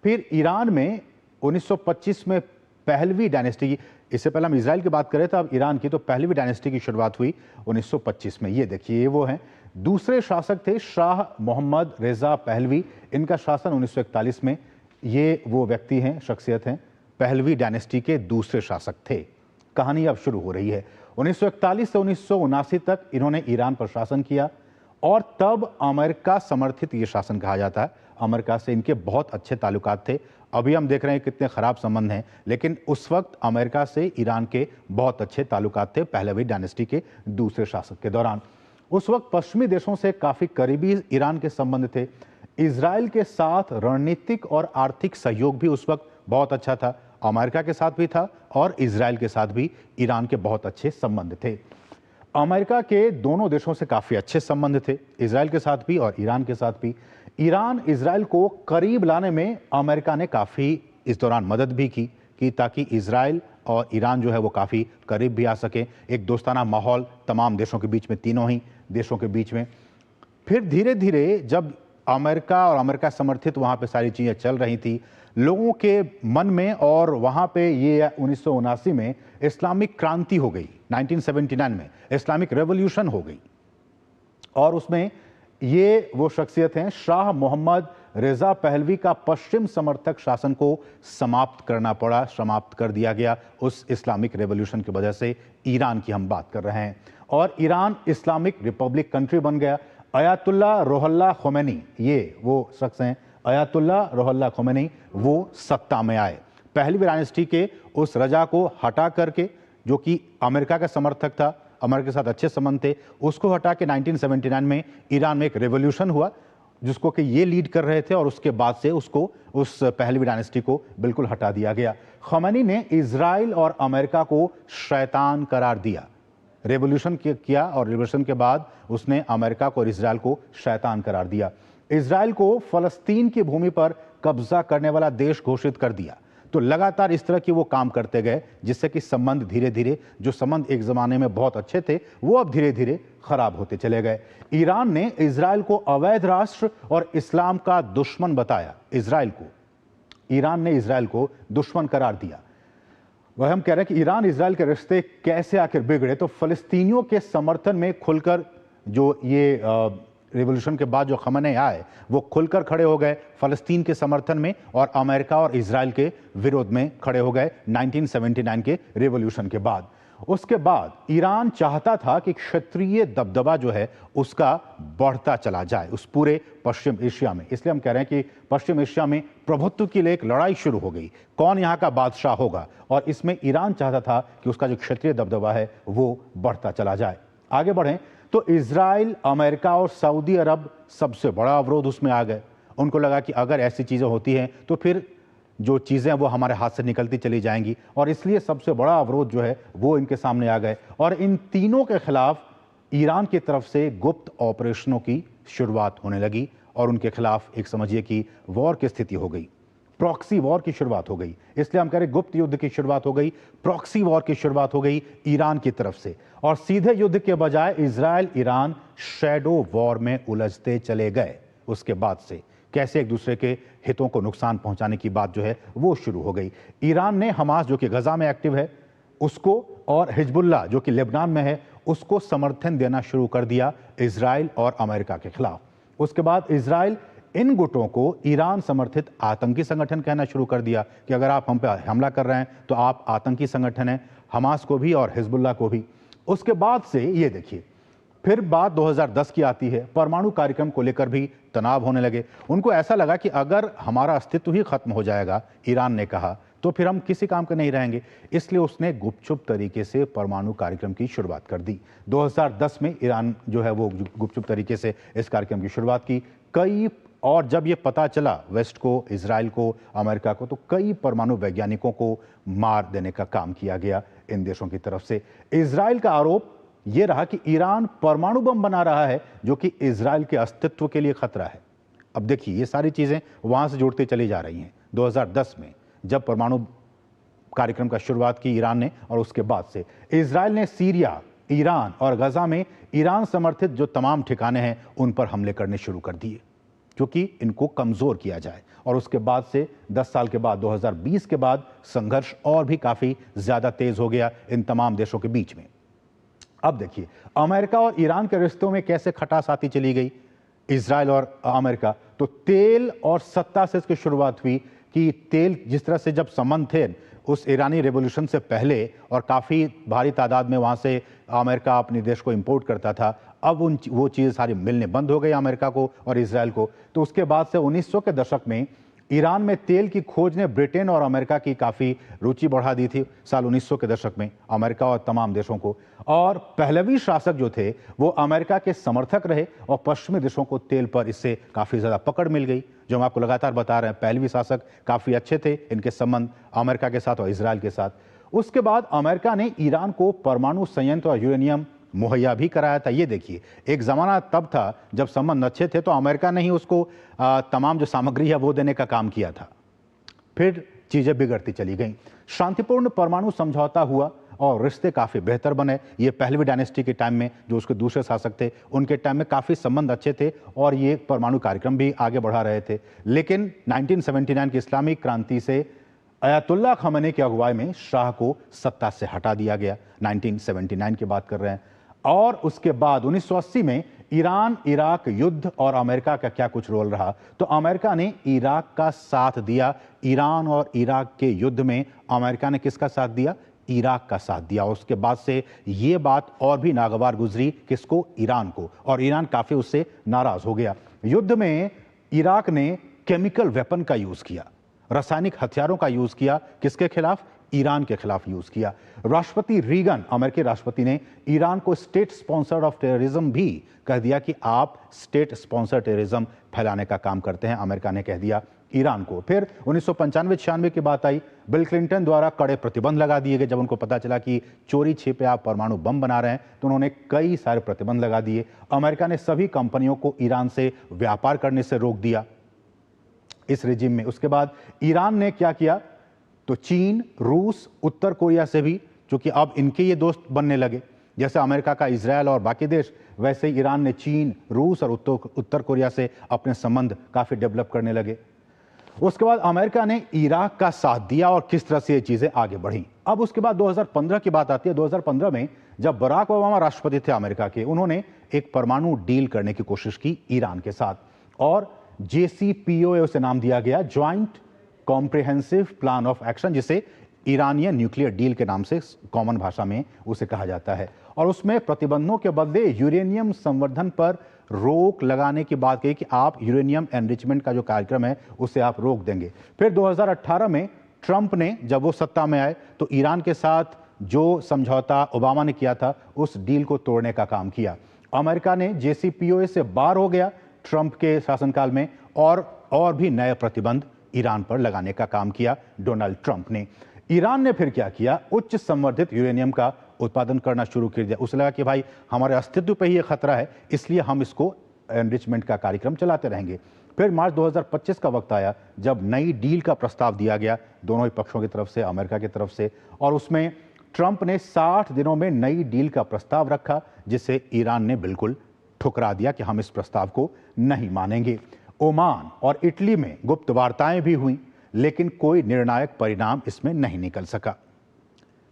S1: फिर ईरान में 1925 में पहलवी डायनेस्टी की, इससे पहले हम इजराइल की बात करें तो अब ईरान की, तो पहलवी डायनेस्टी की शुरुआत हुई 1925 में। ये देखिए, ये वो हैं। दूसरे शासक थे शाह मोहम्मद रेजा पहलवी। इनका शासन 1941 में। ये वो व्यक्ति हैं, शख्सियत हैं, पहलवी डायनेस्टी के दूसरे शासक थे। कहानी अब शुरू हो रही है। 1941 से 1979 तक इन्होंने ईरान पर शासन किया और तब अमेरिका समर्थित ये शासन कहा जाता है। अमेरिका से इनके बहुत अच्छे ताल्लुकात थे। अभी हम देख रहे हैं कितने खराब संबंध हैं, लेकिन उस वक्त अमेरिका से ईरान के बहुत अच्छे ताल्लुकात थे पहलवी डायनेस्टी के दूसरे शासक के दौरान। उस वक्त पश्चिमी देशों से काफ़ी करीबी ईरान के संबंध थे। इजराइल के साथ रणनीतिक और आर्थिक सहयोग भी उस वक्त बहुत अच्छा था। अमेरिका के साथ भी था और इजराइल के साथ भी ईरान के बहुत अच्छे संबंध थे। अमेरिका के दोनों देशों से काफ़ी अच्छे संबंध थे, इजराइल के साथ भी और ईरान के साथ भी। ईरान इजराइल को करीब लाने में अमेरिका ने काफ़ी इस दौरान मदद भी की ताकि इजराइल और ईरान जो है वो काफ़ी करीब भी आ सके। एक दोस्ताना माहौल तमाम देशों के बीच में, तीनों ही देशों के बीच में। फिर धीरे धीरे जब अमेरिका और अमेरिका समर्थित वहाँ पे सारी चीज़ें चल रही थी, लोगों के मन में, और वहाँ पे ये 1979 में इस्लामिक क्रांति हो गई। 1979 में इस्लामिक रेवोल्यूशन हो गई और उसमें ये वो शख्सियत हैं, शाह मोहम्मद रेजा पहलवी का पश्चिम समर्थक शासन को समाप्त करना पड़ा, समाप्त कर दिया गया उस इस्लामिक रेवोल्यूशन की वजह से। ईरान की हम बात कर रहे हैं और ईरान इस्लामिक रिपब्लिक कंट्री बन गया। अयातुल्ला रोहल्ला खोमेनी, ये वो शख्स हैं, अयातुल्ला रोहल्ला खोमेनी, वो सत्ता में आए। पहलवी डायनेस्टी के उस रजा को हटा करके, जो कि अमेरिका का समर्थक था, अमेरिका के साथ अच्छे संबंध थे, उसको हटा के 1979 में ईरान में एक रेवोल्यूशन हुआ जिसको कि ये लीड कर रहे थे और उसके बाद से उसको, उस पहलवी डायनेस्टी को बिल्कुल हटा दिया गया। खोमेनी ने इजराइल और अमेरिका को शैतान करार दिया। रेवोल्यूशन किया और रेवोल्यूशन के बाद उसने अमेरिका को और इजराइल को शैतान करार दिया। इजराइल को फलस्तीन की भूमि पर कब्जा करने वाला देश घोषित कर दिया। तो लगातार इस तरह की वो काम करते गए जिससे कि संबंध धीरे धीरे, जो संबंध एक जमाने में बहुत अच्छे थे, वो अब धीरे धीरे खराब होते चले गए। ईरान ने इजराइल को अवैध राष्ट्र और इस्लाम का दुश्मन बताया। ईरान ने इजराइल को दुश्मन करार दिया। वह हम कह रहे हैं कि ईरान इजराइल के रिश्ते कैसे आखिर बिगड़े, तो फलस्तीनियों के समर्थन में खुलकर, जो ये रिवॉल्यूशन के बाद जो खमेनी आए वो खुलकर खड़े हो गए फलस्तीन के समर्थन में और अमेरिका और इजराइल के विरोध में खड़े हो गए 1979 के रिवॉल्यूशन के बाद। उसके बाद ईरान चाहता था कि क्षेत्रीय दबदबा जो है उसका बढ़ता चला जाए उस पूरे पश्चिम एशिया में। इसलिए हम कह रहे हैं कि पश्चिम एशिया में प्रभुत्व के लिए एक लड़ाई शुरू हो गई, कौन यहाँ का बादशाह होगा, और इसमें ईरान चाहता था कि उसका जो क्षेत्रीय दबदबा है वो बढ़ता चला जाए। आगे बढ़ें तो इजराइल, अमेरिका और सऊदी अरब सबसे बड़ा अवरोध उसमें आ गए। उनको लगा कि अगर ऐसी चीज़ें होती हैं तो फिर जो चीज़ें वो हमारे हाथ से निकलती चली जाएंगी, और इसलिए सबसे बड़ा अवरोध जो है वो इनके सामने आ गए। और इन तीनों के खिलाफ ईरान की तरफ से गुप्त ऑपरेशनों की शुरुआत होने लगी और उनके खिलाफ एक समझिए कि वॉर की स्थिति हो गई, प्रॉक्सी वॉर की शुरुआत हो गई। इसलिए हम कह रहे गुप्त युद्ध की शुरुआत हो गई, प्रॉक्सी वॉर की शुरुआत हो गई ईरान की तरफ से, और सीधे युद्ध के बजाय इजराइल ईरान शैडो वॉर में उलझते चले गए। उसके बाद से कैसे एक दूसरे के हितों को नुकसान पहुंचाने की बात जो है वो शुरू हो गई। ईरान ने हमास जो कि गजा में एक्टिव है उसको, और हिजबुल्लाह जो कि लेबनान में है उसको समर्थन देना शुरू कर दिया इजराइल और अमेरिका के खिलाफ। उसके बाद इजराइल इन गुटों को ईरान समर्थित आतंकी संगठन कहना शुरू कर दिया कि अगर आप हम पे हमला कर रहे हैं तो आप आतंकी संगठन हैं, हमास को भी और हिजबुल्लाह को भी। उसके बाद से ये देखिए फिर बात 2010 की आती है, परमाणु कार्यक्रम को लेकर भी तनाव होने लगे। उनको ऐसा लगा कि अगर हमारा अस्तित्व ही खत्म हो जाएगा, ईरान ने कहा, तो फिर हम किसी काम के नहीं रहेंगे। इसलिए उसने गुपचुप तरीके से परमाणु कार्यक्रम की शुरुआत कर दी। 2010 में ईरान जो है वो गुपचुप तरीके से इस कार्यक्रम की शुरुआत की। और जब ये पता चला वेस्ट को, इजराइल को, अमेरिका को, तो कई परमाणु वैज्ञानिकों को मार देने का काम किया गया इन देशों की तरफ से। इजराइल का आरोप यह रहा कि ईरान परमाणु बम बना रहा है जो कि इजराइल के अस्तित्व के लिए खतरा है। अब देखिए ये सारी चीजें वहां से जुड़ती चली जा रही हैं। 2010 में जब परमाणु कार्यक्रम का शुरुआत की ईरान ने, और उसके बाद से इजराइल ने सीरिया, ईरान और गजा में ईरान समर्थित जो तमाम ठिकाने हैं उन पर हमले करने शुरू कर दिए क्योंकि इनको कमजोर किया जाए। और उसके बाद से 10 साल के बाद 2020 के बाद संघर्ष और भी काफी ज्यादा तेज हो गया इन तमाम देशों के बीच में। अब देखिए अमेरिका और ईरान के रिश्तों में कैसे खटास आती चली गई, इजराइल और अमेरिका। तो तेल और सत्ता से इसकी शुरुआत हुई कि तेल जिस तरह से जब संबंध थे उस ईरानी रेवोल्यूशन से पहले और काफ़ी भारी तादाद में वहाँ से अमेरिका अपने देश को इंपोर्ट करता था, अब वो चीज़ सारी मिलने बंद हो गई अमेरिका को और इजराइल को। तो उसके बाद से 1900 के दशक में ईरान में तेल की खोज ने ब्रिटेन और अमेरिका की काफ़ी रुचि बढ़ा दी थी साल 1900 के दशक में, अमेरिका और तमाम देशों को। और पहलवी शासक जो थे वो अमेरिका के समर्थक रहे और पश्चिमी देशों को तेल पर इससे काफ़ी ज़्यादा पकड़ मिल गई। जो हम आपको लगातार बता रहे हैं, पहलवी शासक काफ़ी अच्छे थे, इनके संबंध अमेरिका के साथ और इजराइल के साथ। उसके बाद अमेरिका ने ईरान को परमाणु संयंत्र और यूरेनियम मुहैया भी कराया था। ये देखिए एक ज़माना तब था जब संबंध अच्छे थे तो अमेरिका ने ही उसको तमाम जो सामग्री है वो देने का काम किया था। फिर चीज़ें बिगड़ती चली गईं। शांतिपूर्ण परमाणु समझौता हुआ और रिश्ते काफ़ी बेहतर बने। ये पहलवी डायनेस्टी के टाइम में जो उसके दूसरे शासक थे उनके टाइम में काफ़ी संबंध अच्छे थे और ये परमाणु कार्यक्रम भी आगे बढ़ा रहे थे। लेकिन 1979 की इस्लामिक क्रांति से अयातुल्लाह खमेनी की अगुवाई में शाह को सत्ता से हटा दिया गया। 1979 की बात कर रहे हैं। और उसके बाद 1980 में ईरान इराक युद्ध और अमेरिका का क्या कुछ रोल रहा, तो अमेरिका ने इराक का साथ दिया। ईरान और इराक के युद्ध में अमेरिका ने किसका साथ दिया? इराक का साथ दिया। उसके बाद से ये बात और भी नागवार गुजरी किसको? ईरान को। और ईरान काफी उससे नाराज हो गया। युद्ध में इराक ने केमिकल वेपन का यूज किया, रासायनिक हथियारों का यूज किया। किसके खिलाफ? ईरान के खिलाफ यूज किया। राष्ट्रपति रीगन, अमेरिकी राष्ट्रपति, ने ईरान को स्टेट स्पॉन्सर्ड ऑफ टेररिज्म भी कह दिया कि आप स्टेट स्पॉन्सर्ड टेररिज्म फैलाने का काम करते हैं। अमेरिका ने कह दिया ईरान को। फिर 1995-96 की बात आई। बिल क्लिंटन द्वारा कड़े प्रतिबंध लगा दिए गए। जब उनको पता चला कि चोरी छिपे आप परमाणु बम बना रहे हैं तो उन्होंने कई सारे प्रतिबंध लगा दिए। अमेरिका ने सभी कंपनियों को ईरान से व्यापार करने से रोक दिया इस रिजिम में। उसके बाद ईरान ने क्या किया, तो चीन, रूस, उत्तर कोरिया से भी, जो कि अब इनके ये दोस्त बनने लगे, जैसे अमेरिका का इजराइल और बाकी देश, वैसे ही ईरान ने चीन, रूस और उत्तर कोरिया से अपने संबंध काफी डेवलप करने लगे। उसके बाद अमेरिका ने इराक का साथ दिया और किस तरह से ये चीजें आगे बढ़ी। अब उसके बाद 2015 की बात आती है। 2015 में जब बराक ओबामा राष्ट्रपति थे अमेरिका के, उन्होंने एक परमाणु डील करने की कोशिश की ईरान के साथ और JCPOA उसे नाम दिया गया, joint comprehensive plan of action, जिसे ईरानियन न्यूक्लियर डील के नाम से कॉमन भाषा में उसे कहा जाता है। और उसमें प्रतिबंधों के बदले यूरेनियम संवर्धन पर रोक लगाने की बात कही कि आप यूरेनियम एनरिचमेंट का जो कार्यक्रम है उसे आप रोक देंगे। फिर 2018 में ट्रंप ने, जब वो सत्ता में आए, तो ईरान के साथ जो समझौता ओबामा ने किया था उस डील को तोड़ने का काम किया। अमेरिका ने JCPOA से बाहर हो गया ट्रंप के शासनकाल में और भी नए प्रतिबंध ईरान पर लगाने का काम किया डोनाल्ड ट्रंप ने। ईरान ने फिर क्या किया, उच्च संवर्धित यूरेनियम का उत्पादन करना शुरू कर दिया। उसे लगा कि भाई हमारे अस्तित्व पे ही ये खतरा है, इसलिए हम इसको एनरिचमेंट का कार्यक्रम चलाते रहेंगे। फिर मार्च 2025 का वक्त आया जब नई डील का प्रस्ताव दिया गया दोनों ही पक्षों की तरफ से, अमेरिका की तरफ से, और उसमें ट्रंप ने 60 दिनों में नई डील का प्रस्ताव रखा, जिसे ईरान ने बिल्कुल ठुकरा दिया कि हम इस प्रस्ताव को नहीं मानेंगे। ओमान और इटली में गुप्त वार्ताएं भी हुई, लेकिन कोई निर्णायक परिणाम इसमें नहीं निकल सका।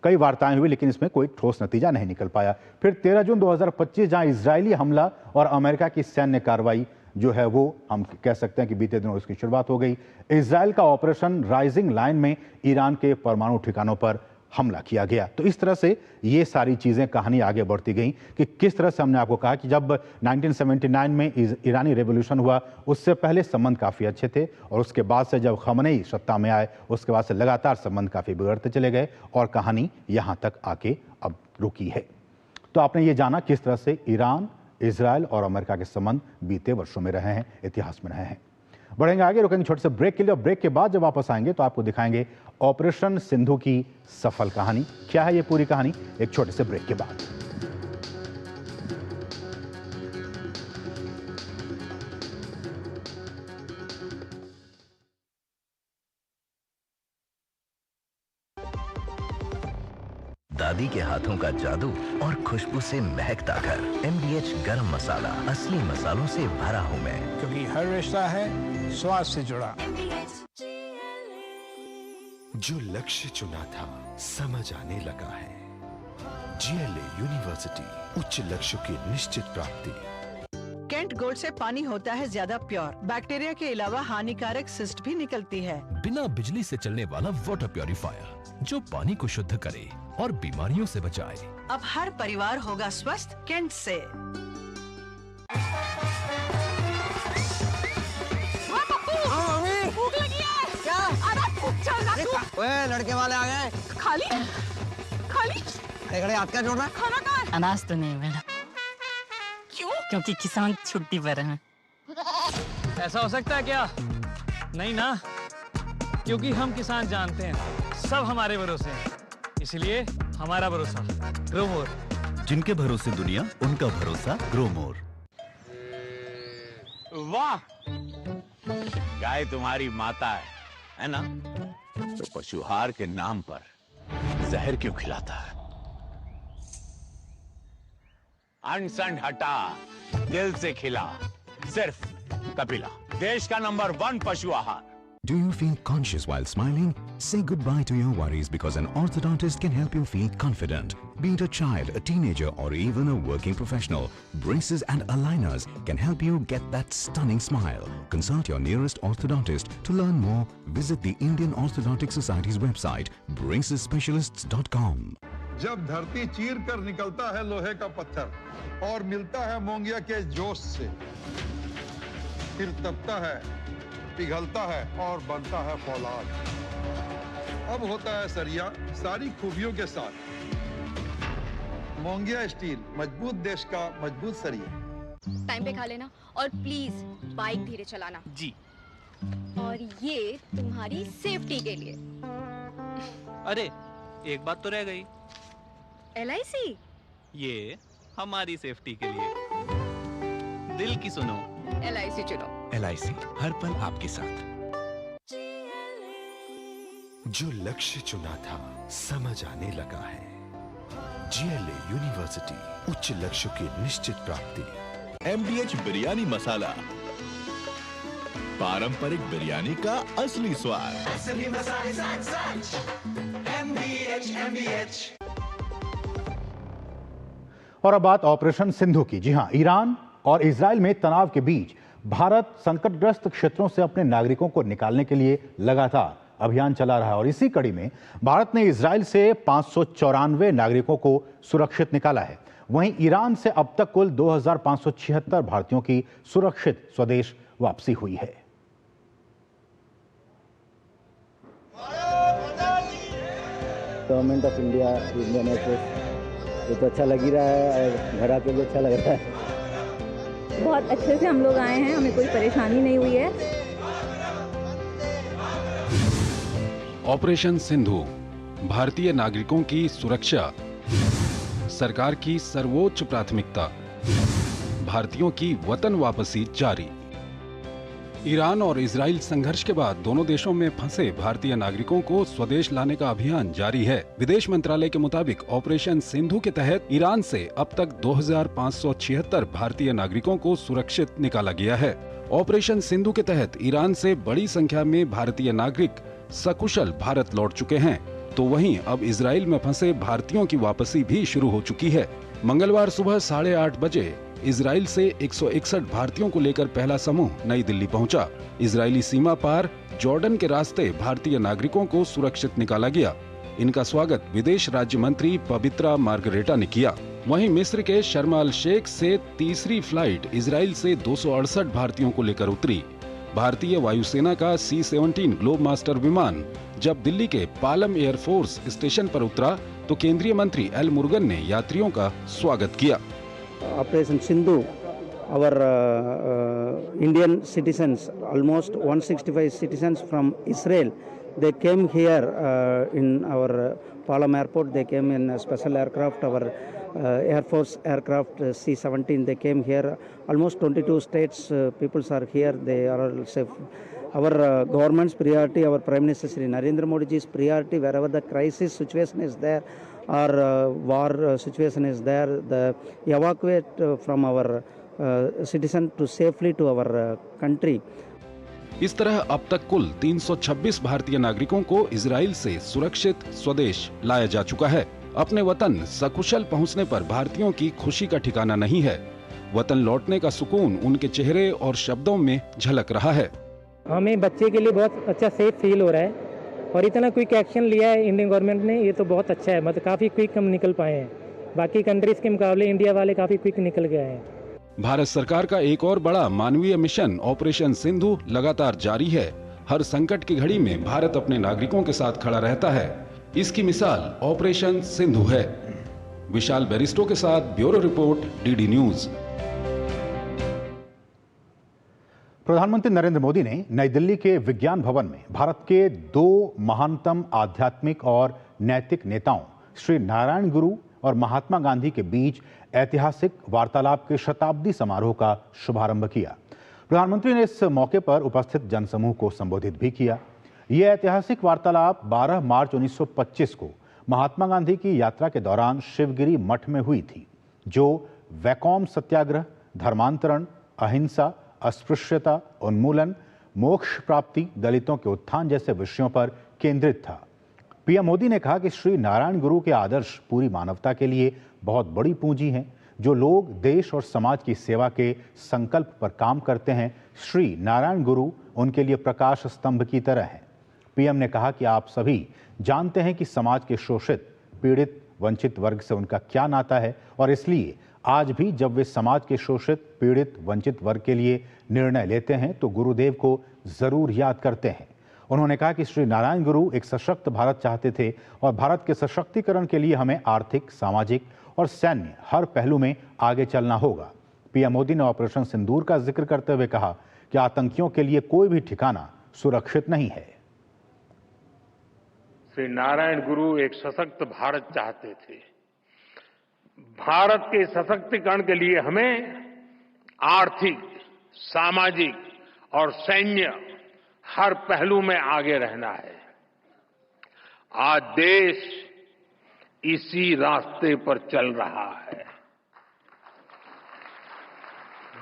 S1: कई वार्ताएं हुई लेकिन इसमें कोई ठोस नतीजा नहीं निकल पाया। फिर 13 जून 2025 जहां इजरायली हमला और अमेरिका की सैन्य कार्रवाई जो है वो हम कह सकते हैं कि बीते दिनों इसकी शुरुआत हो गई। इजराइल का ऑपरेशन राइजिंग लाइन में ईरान के परमाणु ठिकानों पर हमला किया गया। तो इस तरह से ये सारी चीज़ें, कहानी आगे बढ़ती गई कि किस तरह से हमने आपको कहा कि जब 1979 में ईरानी रेवोल्यूशन हुआ, उससे पहले संबंध काफ़ी अच्छे थे, और उसके बाद से जब खमनेई सत्ता में आए उसके बाद से लगातार संबंध काफ़ी बिगड़ते चले गए और कहानी यहाँ तक आके अब रुकी है। तो आपने ये जाना किस तरह से ईरान, इजराइल और अमेरिका के संबंध बीते वर्षों में रहे हैं, इतिहास में रहे हैं। बढ़ेंगे आगे, रुकेंगे छोटे से ब्रेक के लिए, और ब्रेक के बाद जब वापस आएंगे तो आपको दिखाएंगे ऑपरेशन सिंधु की सफल कहानी। क्या है ये पूरी कहानी, एक छोटे से ब्रेक के बाद।
S6: दादी के हाथों का जादू और खुशबू से महकता घर। MDH गरम मसाला, असली मसालों से भरा हूँ मैं,
S20: क्योंकि हर रिश्ता है स्वाद से जुड़ा।
S7: जो लक्ष्य चुना था समझ आने लगा है। GLA यूनिवर्सिटी, उच्च लक्ष्य की निश्चित प्राप्ति।
S9: केंट गोल्ड से पानी होता है ज्यादा प्योर, बैक्टीरिया के अलावा हानिकारक सिस्ट भी निकलती है।
S10: बिना बिजली से चलने वाला वाटर प्योरीफायर जो पानी को शुद्ध करे और बीमारियों से बचाए।
S9: अब हर परिवार होगा स्वस्थ केंट से।
S21: भूख लगी है क्या? अरे चल ओए, लड़के वाले आ गए। खाली खाली खड़े हाथ क्या जोड़ रहा है? खाना कहाँ है?
S22: अनाज तो नहीं मैडम।
S21: क्यों?
S22: क्योंकि किसान छुट्टी पर हैं।
S23: ऐसा हो सकता है क्या? नहीं ना, क्योंकि हम किसान जानते हैं सब हमारे भरोसे हैं, इसलिए हमारा भरोसा ग्रो मोर।
S15: जिनके भरोसे दुनिया, उनका भरोसा ग्रो मोर।
S24: वाह, गाय तुम्हारी माता है ना? तो पशुहार के नाम पर जहर क्यों खिलाता है? अनसन हटा, दिल से खिला, सिर्फ कपिला, देश का नंबर 1 पशु आहार।
S8: Do you feel conscious while smiling? Say goodbye to your worries because an orthodontist can help you feel confident. Be it a child, a teenager, or even a working professional, braces and aligners can help you get that stunning smile. Consult your nearest orthodontist. To learn more, visit the Indian Orthodontic Society's website, bracesspecialists.com.
S25: जब धरती चीर कर निकलता है लोहे का पत्थर और मिलता है मोंगिया के जोश से, फिर तपता है, पिघलता है और बनता है फौलाद। अब होता है सरिया सारी खूबियों के साथ। मोंगिया स्टील, मजबूत देश का मजबूत सरिया।
S26: टाइम पे खा लेना और प्लीज बाइक धीरे चलाना
S23: जी।
S26: और ये तुम्हारी सेफ्टी के लिए।
S23: अरे एक बात तो रह गई।
S26: LIC
S23: ये हमारी सेफ्टी के लिए। दिल की सुनो,
S26: LIC चुनो।
S7: LIC हर पल आपके साथ। जो लक्ष्य चुना था समझ आने लगा है। GLA यूनिवर्सिटी, उच्च लक्ष्य की निश्चित प्राप्ति।
S27: MDH बिरयानी मसाला, पारंपरिक बिरयानी का असली स्वाद।
S6: असली मसाले सच MDH।
S1: और अब बात ऑपरेशन सिंधु की। जी हां, ईरान और इजराइल में तनाव के बीच भारत संकटग्रस्त क्षेत्रों से अपने नागरिकों को निकालने के लिए लगातार अभियान चला रहा है, और इसी कड़ी में भारत ने इजराइल से 594 नागरिकों को सुरक्षित निकाला है। वहीं ईरान से अब तक कुल 2576 भारतीयों की सुरक्षित स्वदेश वापसी हुई है।
S28: Government of India, Indian air force, ये तो अच्छा लग ही रहा है और घर आके भी अच्छा लग रहा है।
S29: बहुत अच्छे से हम लोग आए हैं, हमें कोई परेशानी नहीं हुई है।
S30: ऑपरेशन सिंधु, भारतीय नागरिकों की सुरक्षा।
S2: सरकार की सर्वोच्च प्राथमिकता, भारतीयों की वतन वापसी जारी। ईरान और इजराइल संघर्ष के बाद दोनों देशों में फंसे भारतीय नागरिकों को स्वदेश लाने का अभियान जारी है। विदेश मंत्रालय के मुताबिक ऑपरेशन सिंधु के तहत ईरान से अब तक 2576 भारतीय नागरिकों को सुरक्षित निकाला गया है। ऑपरेशन सिंधु के तहत ईरान से बड़ी संख्या में भारतीय नागरिक सकुशल भारत लौट चुके हैं, तो वहीं अब इजराइल में फंसे भारतीयों की वापसी भी शुरू हो चुकी है। मंगलवार सुबह 8:30 बजे इजराइल से 161 भारतीयों को लेकर पहला समूह नई दिल्ली पहुंचा। इजरायली सीमा पार जॉर्डन के रास्ते भारतीय नागरिकों को सुरक्षित निकाला गया। इनका स्वागत विदेश राज्य मंत्री पवित्रा मार्गरेटा ने किया। वहीं मिस्र के शर्म अल शेख से तीसरी फ्लाइट इजराइल से 268 भारतीयों को लेकर उतरी। भारतीय वायुसेना का C-17 ग्लोब मास्टर विमान जब दिल्ली के पालम एयरफोर्स स्टेशन पर उतरा तो केंद्रीय मंत्री एल मुरुगन ने यात्रियों का स्वागत किया।
S28: Operation Sindhu, our Indian citizens, almost 165 citizens from Israel, they came here in our Palam airport. They came in a special aircraft, our Air Force aircraft C-17. They came here. Almost 22 states peoples are here. They are all safe. Our government's priority, our Prime Minister Shri Narendra Modi ji's priority, wherever the crisis situation is there or war situation is there, the evacuate from our citizen to safely to our country.
S2: इस तरह अब तक कुल 326 भारतीय नागरिकों को इजराइल से सुरक्षित स्वदेश लाया जा चुका है। अपने वतन सकुशल पहुंचने पर भारतीयों की खुशी का ठिकाना नहीं है। वतन लौटने का सुकून उनके चेहरे और शब्दों में झलक रहा है।
S3: हमें बच्चे के लिए बहुत अच्छा सेफ फील हो रहा है और इतना क्विक एक्शन लिया है इंडियन गवर्नमेंट ने, ये तो बहुत अच्छा है। मतलब काफी क्विक हम निकल पाए हैं, बाकी कंट्रीज के मुकाबले इंडिया वाले काफी क्विक निकल गए हैं।
S2: भारत सरकार का एक और बड़ा मानवीय मिशन ऑपरेशन सिंधु लगातार जारी है। हर संकट की घड़ी में भारत अपने नागरिकों के साथ खड़ा रहता है। इसकी मिसाल ऑपरेशन सिंधु है। विशाल बेरिस्टो के साथ ब्यूरो रिपोर्ट, डीडी न्यूज।
S1: प्रधानमंत्री नरेंद्र मोदी ने नई दिल्ली के विज्ञान भवन में भारत के दो महानतम आध्यात्मिक और नैतिक नेताओं श्री नारायण गुरु और महात्मा गांधी के बीच ऐतिहासिक वार्तालाप के शताब्दी समारोह का शुभारंभ किया। प्रधानमंत्री ने इस मौके पर उपस्थित जनसमूह को संबोधित भी किया। यह ऐतिहासिक वार्तालाप 12 मार्च 1925 को महात्मा गांधी की यात्रा के दौरान शिवगिरी मठ में हुई थी, जो वैकोम सत्याग्रह, धर्मांतरण, अहिंसा, अस्पृश्यता उन्मूलन, मोक्ष प्राप्ति, दलितों के उत्थान जैसे विषयों पर केंद्रित था। पीएम मोदी ने कहा कि श्री नारायण गुरु के आदर्श पूरी मानवता के लिए बहुत बड़ी पूंजी हैं। जो लोग देश और समाज की सेवा के संकल्प पर काम करते हैं, श्री नारायण गुरु उनके लिए प्रकाश स्तंभ की तरह हैं। पीएम ने कहा कि आप सभी जानते हैं कि समाज के शोषित, पीड़ित, वंचित वर्ग से उनका क्या नाता है और इसलिए आज भी जब वे समाज के शोषित, पीड़ित, वंचित वर्ग के लिए निर्णय लेते हैं तो गुरुदेव को जरूर याद करते हैं। उन्होंने कहा कि श्री नारायण गुरु एक सशक्त भारत चाहते थे और भारत के सशक्तिकरण के लिए हमें आर्थिक, सामाजिक और सैन्य हर पहलू में आगे चलना होगा। पीएम मोदी ने ऑपरेशन सिंदूर का जिक्र करते हुए कहा कि आतंकियों के लिए कोई भी ठिकाना सुरक्षित नहीं है।
S4: श्री नारायण गुरु एक सशक्त भारत चाहते थे। भारत के सशक्तिकरण के लिए हमें आर्थिक, सामाजिक और सैन्य हर पहलू में आगे रहना है। आज देश इसी रास्ते पर चल रहा है।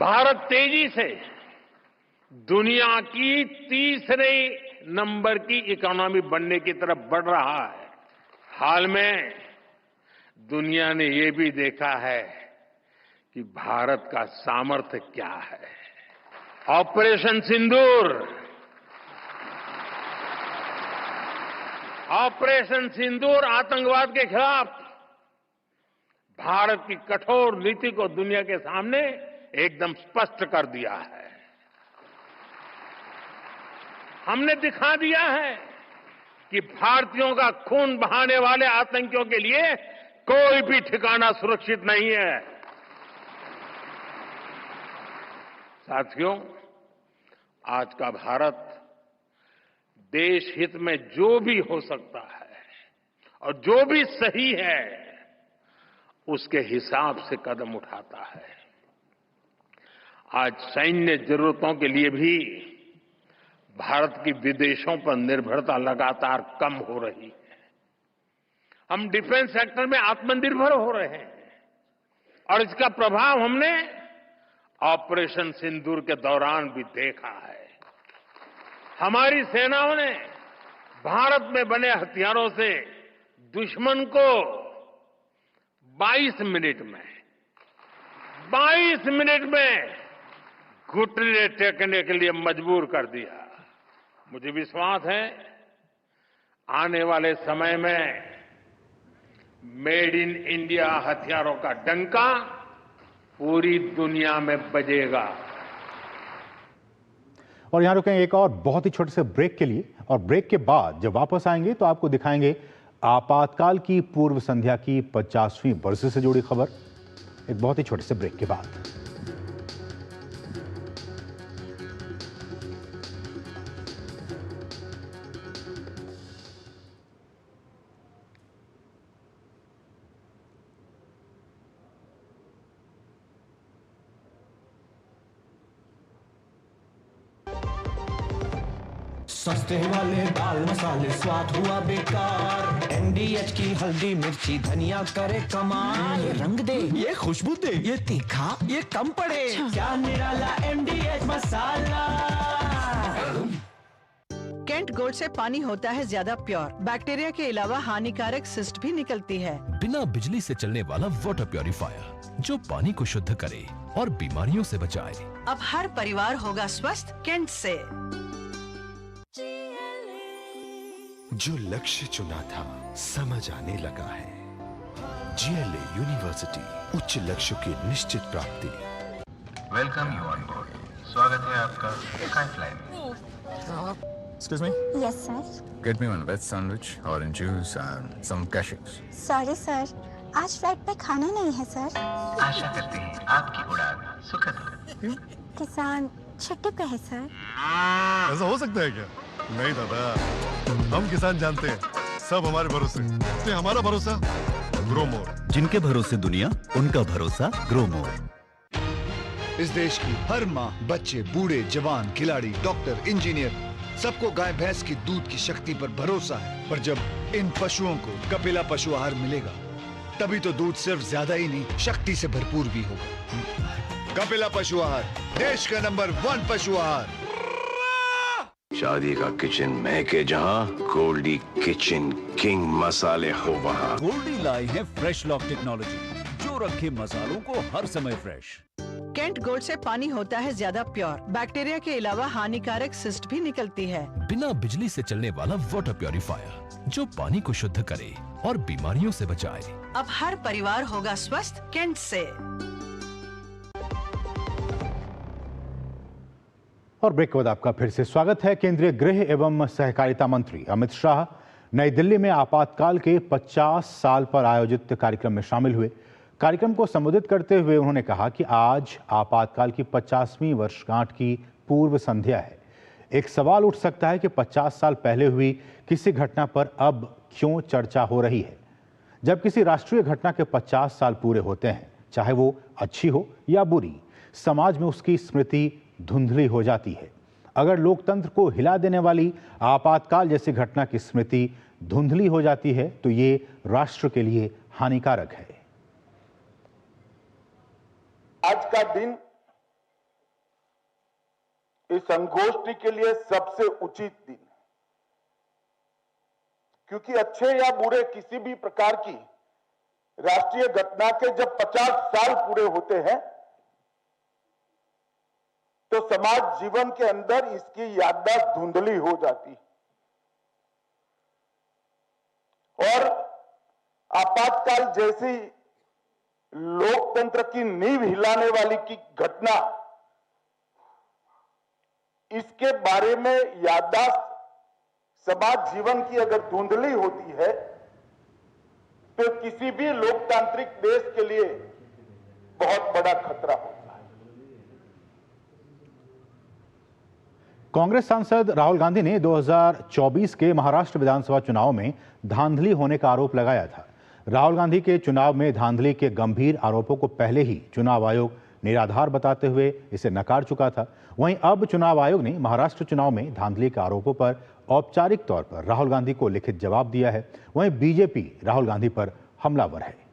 S4: भारत तेजी से दुनिया की तीसरे नंबर की इकोनॉमी बनने की तरफ बढ़ रहा है। हाल में दुनिया ने ये भी देखा है कि भारत का सामर्थ्य क्या है। ऑपरेशन सिंदूर, ऑपरेशन सिंदूर आतंकवाद के खिलाफ भारत की कठोर नीति को दुनिया के सामने एकदम स्पष्ट कर दिया है। हमने दिखा दिया है कि भारतीयों का खून बहाने वाले आतंकियों के लिए कोई भी ठिकाना सुरक्षित नहीं है। साथियों, आज का भारत देश हित में जो भी हो सकता है और जो भी सही है, उसके हिसाब से कदम उठाता है। आज सैन्य जरूरतों के लिए भी भारत की विदेशों पर निर्भरता लगातार कम हो रही है। हम डिफेंस सेक्टर में आत्मनिर्भर हो रहे हैं और इसका प्रभाव हमने ऑपरेशन सिंदूर के दौरान भी देखा है। हमारी सेनाओं ने भारत में बने हथियारों से दुश्मन को 22 मिनट में घुटने टेकने के लिए मजबूर कर दिया। मुझे विश्वास है आने वाले समय में मेड इन इंडिया हथियारों का डंका पूरी दुनिया में बजेगा।
S1: और यहां रुकेंगे एक और बहुत ही छोटे से ब्रेक के लिए, और ब्रेक के बाद जब वापस आएंगे तो आपको दिखाएंगे आपातकाल की पूर्व संध्या की 50वीं बरसी से जुड़ी खबर, एक बहुत ही छोटे से ब्रेक के बाद।
S6: सस्ते वाले दाल मसाले स्वाद हुआ बेकार। एमडीएच की हल्दी मिर्ची धनिया करे कमाल। ये रंग दे, ये खुशबू दे, ये तीखा, ये कम पड़े। क्या निराला एमडीएच मसाला।
S9: कैंट गोल्ड से पानी होता है ज्यादा प्योर। बैक्टीरिया के अलावा हानिकारक सिस्ट भी निकलती है।
S10: बिना बिजली से चलने वाला वाटर प्योरीफायर जो पानी को शुद्ध करे और बीमारियों से बचाए।
S9: अब हर परिवार होगा स्वस्थ कैंट से।
S7: जो लक्ष्य चुना था समझ आने लगा है। जीएलए यूनिवर्सिटी, उच्च लक्ष्य की निश्चित प्राप्ति।
S5: Welcome you on board. स्वागत है आपका स्काईफ्लाई में।
S11: Excuse me?
S5: Yes, sir.
S11: Get me one veg sandwich, orange juice and some cashews.
S5: Sorry, sir. आज फ्लाइट पे खाना नहीं है, सर। आशा करते हैं आपकी उड़ान सुखद हो। किसान छुट्टी पे है, सर।
S11: ऐसा हो सकता है क्या? नहीं दादा, हम किसान जानते हैं सब हमारे भरोसे। इसलिए हमारा भरोसा ग्रो मोर।
S15: जिनके भरोसे दुनिया, उनका भरोसा ग्रो मोर।
S12: इस देश की हर माँ, बच्चे, बूढ़े, जवान, खिलाड़ी, डॉक्टर, इंजीनियर, सबको गाय भैंस की दूध की शक्ति पर भरोसा है। पर जब इन पशुओं को कपिला पशु आहार मिलेगा, तभी तो दूध सिर्फ ज्यादा ही नहीं, शक्ति से भरपूर भी होगा। कपिला पशु आहार, देश का नंबर 1 पशु आहार।
S13: शादी का किचन महके जहां, गोल्डी किचन किंग मसाले हो वहां।
S15: गोल्डी लाई है फ्रेश लॉक टेक्नोलॉजी जो रखे मसालों को हर समय फ्रेश।
S9: कैंट गोल्ड से पानी होता है ज्यादा प्योर। बैक्टीरिया के अलावा हानिकारक सिस्ट भी निकलती है।
S10: बिना बिजली से चलने वाला वाटर प्योरीफायर जो पानी को शुद्ध करे और बीमारियों से बचाए।
S9: अब हर परिवार होगा स्वस्थ कैंट से।
S1: और ब्रेक के बाद आपका फिर से स्वागत है। केंद्रीय गृह एवं सहकारिता मंत्री अमित शाह नई दिल्ली में आपातकाल के 50 साल पर आयोजित कार्यक्रम में शामिल हुए। कार्यक्रम को संबोधित करते हुए उन्होंने कहा कि आज आपातकाल की 50वीं वर्षगांठ की पूर्व संध्या है। एक सवाल उठ सकता है कि 50 साल पहले हुई किसी घटना पर अब क्यों चर्चा हो रही है। जब किसी राष्ट्रीय घटना के 50 साल पूरे होते हैं, चाहे वो अच्छी हो या बुरी, समाज में उसकी स्मृति धुंधली हो जाती है। अगर लोकतंत्र को हिला देने वाली आपातकाल जैसी घटना की स्मृति धुंधली हो जाती है तो ये राष्ट्र के लिए हानिकारक है।
S14: आज का दिन इस संगोष्ठी के लिए सबसे उचित दिन, क्योंकि अच्छे या बुरे किसी भी प्रकार की राष्ट्रीय घटना के जब 50 साल पूरे होते हैं तो समाज जीवन के अंदर इसकी याददाश्त धुंधली हो जाती है। और आपातकाल जैसी लोकतंत्र की नींव हिलाने वाली की घटना, इसके बारे में याददाश्त समाज जीवन की अगर धुंधली होती है तो किसी भी लोकतांत्रिक देश के लिए बहुत बड़ा खतरा होता है।
S1: कांग्रेस सांसद राहुल गांधी ने 2024 के महाराष्ट्र विधानसभा चुनाव में धांधली होने का आरोप लगाया था। राहुल गांधी के चुनाव में धांधली के गंभीर आरोपों को पहले ही चुनाव आयोग निराधार बताते हुए इसे नकार चुका था। वहीं अब चुनाव आयोग ने महाराष्ट्र चुनाव में धांधली के आरोपों पर औपचारिक तौर पर राहुल गांधी को लिखित जवाब दिया है। वहीं बीजेपी राहुल गांधी पर हमलावर है।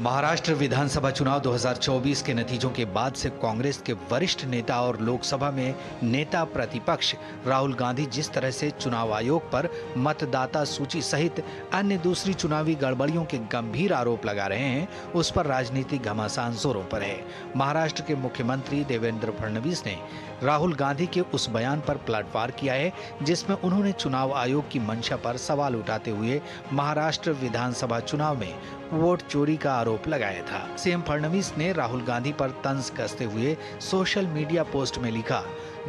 S8: महाराष्ट्र विधानसभा चुनाव 2024 के नतीजों के बाद से कांग्रेस के वरिष्ठ नेता और लोकसभा में नेता प्रतिपक्ष राहुल गांधी जिस तरह से चुनाव आयोग पर मतदाता सूची सहित अन्य दूसरी चुनावी गड़बड़ियों के गंभीर आरोप लगा रहे हैं, उस पर राजनीतिक घमासान जोरों पर है। महाराष्ट्र के मुख्यमंत्री देवेंद्र फडणवीस ने राहुल गांधी के उस बयान पर पलटवार किया है जिसमें उन्होंने चुनाव आयोग की मंशा पर सवाल उठाते हुए महाराष्ट्र विधानसभा चुनाव में वोट चोरी का आरोप लगाया था। सीएम फडणवीस ने राहुल गांधी पर तंज कसते हुए सोशल मीडिया पोस्ट में लिखा,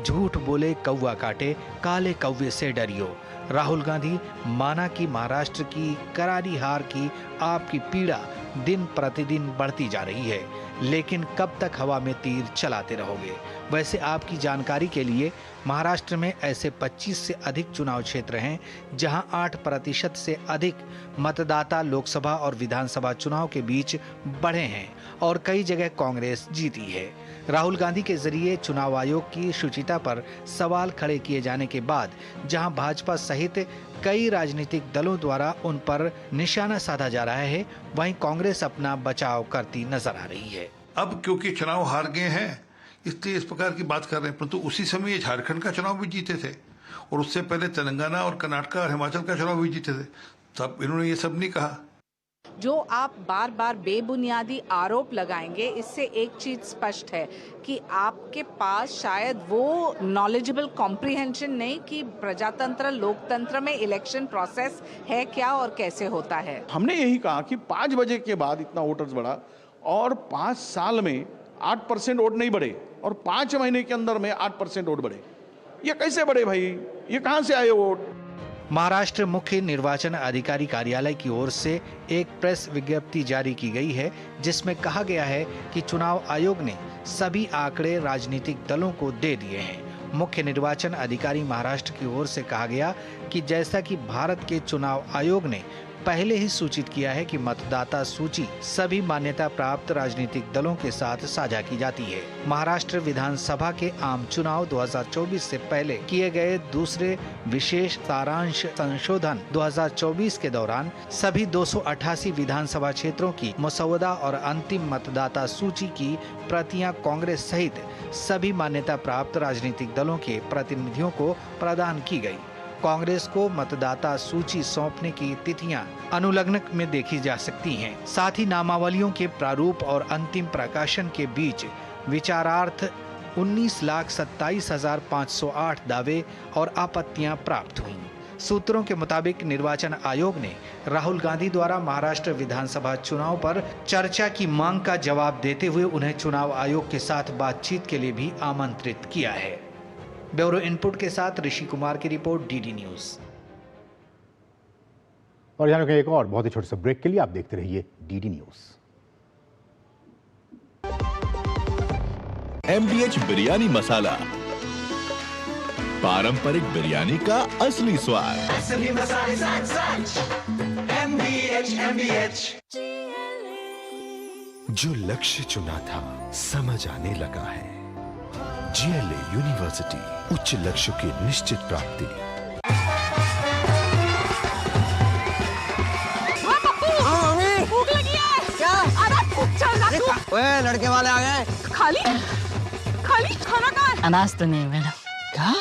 S8: झूठ बोले कौवा काटे, काले कौवे से डरियो। राहुल गांधी, माना कि महाराष्ट्र की करारी हार की आपकी पीड़ा दिन प्रतिदिन बढ़ती जा रही है, लेकिन कब तक हवा में तीर चलाते रहोगे? वैसे आपकी जानकारी के लिए महाराष्ट्र में ऐसे 25 से अधिक चुनाव क्षेत्र हैं जहां 8% से अधिक मतदाता लोकसभा और विधानसभा चुनाव के बीच बढ़े हैं और कई जगह कांग्रेस जीती है। राहुल गांधी के जरिए चुनाव आयोग की शुचिता पर सवाल खड़े किए जाने के बाद जहां भाजपा सहित कई राजनीतिक दलों द्वारा उन पर निशाना साधा जा रहा है, वहीं कांग्रेस अपना बचाव करती नजर आ रही है।
S25: अब क्योंकि चुनाव हार गए हैं इसलिए इस प्रकार की बात कर रहे हैं, परंतु उसी समय ये झारखंड का चुनाव भी जीते थे और उससे पहले तेलंगाना और कर्नाटक और हिमाचल का चुनाव भी जीते थे, तब इन्होंने ये सब नहीं कहा।
S16: जो आप बार बार बेबुनियादी आरोप लगाएंगे, इससे एक चीज स्पष्ट है कि आपके पास शायद वो नॉलेजेबल कॉम्प्रिहेंशन नहीं कि प्रजातंत्र लोकतंत्र में इलेक्शन प्रोसेस है क्या और कैसे होता है।
S17: हमने यही कहा कि 5 बजे के बाद इतना वोटर्स बढ़ा और 5 साल में 8% वोट नहीं बढ़े और 5 महीने के अंदर में 8% वोट बढ़े। ये कैसे बढ़े भाई? ये कहां से आए वोट?
S8: महाराष्ट्र मुख्य निर्वाचन अधिकारी कार्यालय की ओर से एक प्रेस विज्ञप्ति जारी की गई है जिसमें कहा गया है कि चुनाव आयोग ने सभी आंकड़े राजनीतिक दलों को दे दिए हैं। मुख्य निर्वाचन अधिकारी महाराष्ट्र की ओर से कहा गया कि जैसा कि भारत के चुनाव आयोग ने पहले ही सूचित किया है कि मतदाता सूची सभी मान्यता प्राप्त राजनीतिक दलों के साथ साझा की जाती है। महाराष्ट्र विधानसभा के आम चुनाव 2024 से पहले किए गए दूसरे विशेष सारांश संशोधन 2024 के दौरान सभी 288 विधानसभा क्षेत्रों की मसौदा और अंतिम मतदाता सूची की प्रतियां कांग्रेस सहित सभी मान्यता प्राप्त राजनीतिक दलों के प्रतिनिधियों को प्रदान की गई। कांग्रेस को मतदाता सूची सौंपने की तिथियां अनुलग्न में देखी जा सकती हैं। साथ ही नामावलियों के प्रारूप और अंतिम प्रकाशन के बीच विचारार्थ 19,27,508 दावे और आपत्तियां प्राप्त हुईं। सूत्रों के मुताबिक निर्वाचन आयोग ने राहुल गांधी द्वारा महाराष्ट्र विधानसभा चुनाव पर चर्चा की मांग का जवाब देते हुए उन्हें चुनाव आयोग के साथ बातचीत के लिए भी आमंत्रित किया है। ब्यूरो इनपुट के साथ ऋषि कुमार की रिपोर्ट, डीडी न्यूज।
S1: और यहाँ एक और बहुत ही छोटे से ब्रेक के लिए आप देखते रहिए डीडी न्यूज।
S27: MDH बिरयानी मसाला, पारंपरिक बिरयानी का असली स्वाद।
S6: असली मसाले सच MDH।
S7: जो लक्ष्य चुना था समझ आने लगा है। GLA यूनिवर्सिटी, उच्च लक्ष्य की निश्चित प्राप्ति।
S6: भूख लगी है क्या? अरे चल ना तू। ओए लड़के वाले आ गए। खाली खाना कहाँ है?
S18: अनाज तो नहीं मैडम।
S6: क्या?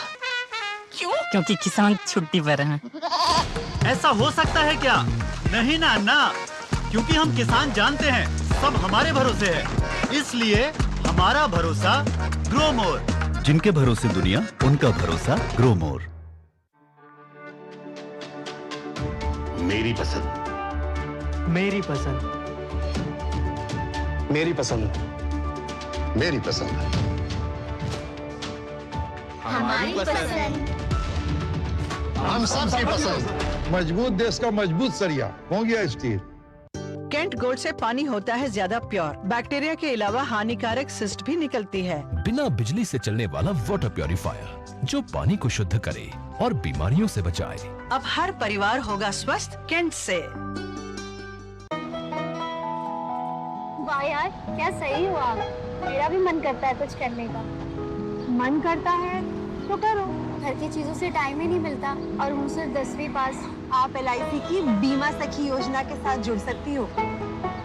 S18: क्यों? क्योंकि किसान छुट्टी पर हैं।
S15: ऐसा हो सकता है क्या? नहीं ना अन्ना, क्योंकि हम किसान जानते हैं सब हमारे भरोसे है, इसलिए हमारा भरोसा ग्रो मोर। जिनके भरोसे दुनिया, उनका भरोसा ग्रो मोर।
S13: मेरी पसंद,
S18: मेरी पसंद,
S13: मेरी पसंद, मेरी पसंद,
S6: हमारी पसंद,
S25: हम सबकी पसंद। मजबूत देश का मजबूत सरिया हो गया स्टील।
S9: कैंट गोल्ड से पानी होता है ज्यादा प्योर, बैक्टीरिया के अलावा हानिकारक सिस्ट भी निकलती है।
S10: बिना बिजली से चलने वाला वाटर प्योरीफायर जो पानी को शुद्ध करे और बीमारियों से बचाए।
S9: अब हर परिवार होगा स्वस्थ कैंट से।
S5: वाह यार, क्या सही हो आप। मेरा भी मन करता है कुछ करने का। मन करता है तो करो, घर की चीजों से टाइम ही नहीं मिलता और हूँ सिर्फ 10वीं पास।
S19: आप LIC की बीमा सखी योजना के साथ जुड़ सकती हो।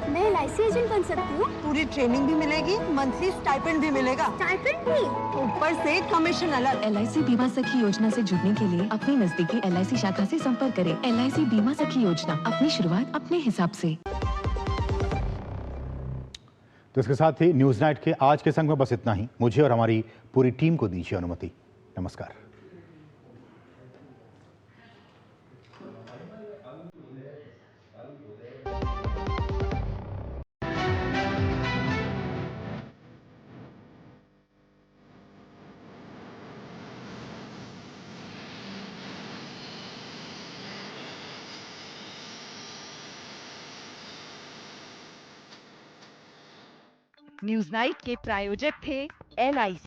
S5: मैं LIC एजेंट बन सकती हूँ?
S19: पूरी ट्रेनिंग भी मिलेगी, मंथली स्टाइपेंड भी मिलेगा।
S5: स्टाइपेंड भी?
S19: ऊपर से कमीशन अलग।
S20: LIC बीमा सखी योजना से जुड़ने के लिए अपनी नजदीकी LIC शाखा से संपर्क करें। LIC बीमा सखी योजना, अपनी शुरुआत अपने हिसाब से।
S1: तो इसके साथ ही न्यूज नाइट के आज के संग में बस इतना ही। मुझे और हमारी पूरी टीम को दीजिए अनुमति। नमस्कार।
S21: न्यूज नाइट के प्रायोजक थे LIC,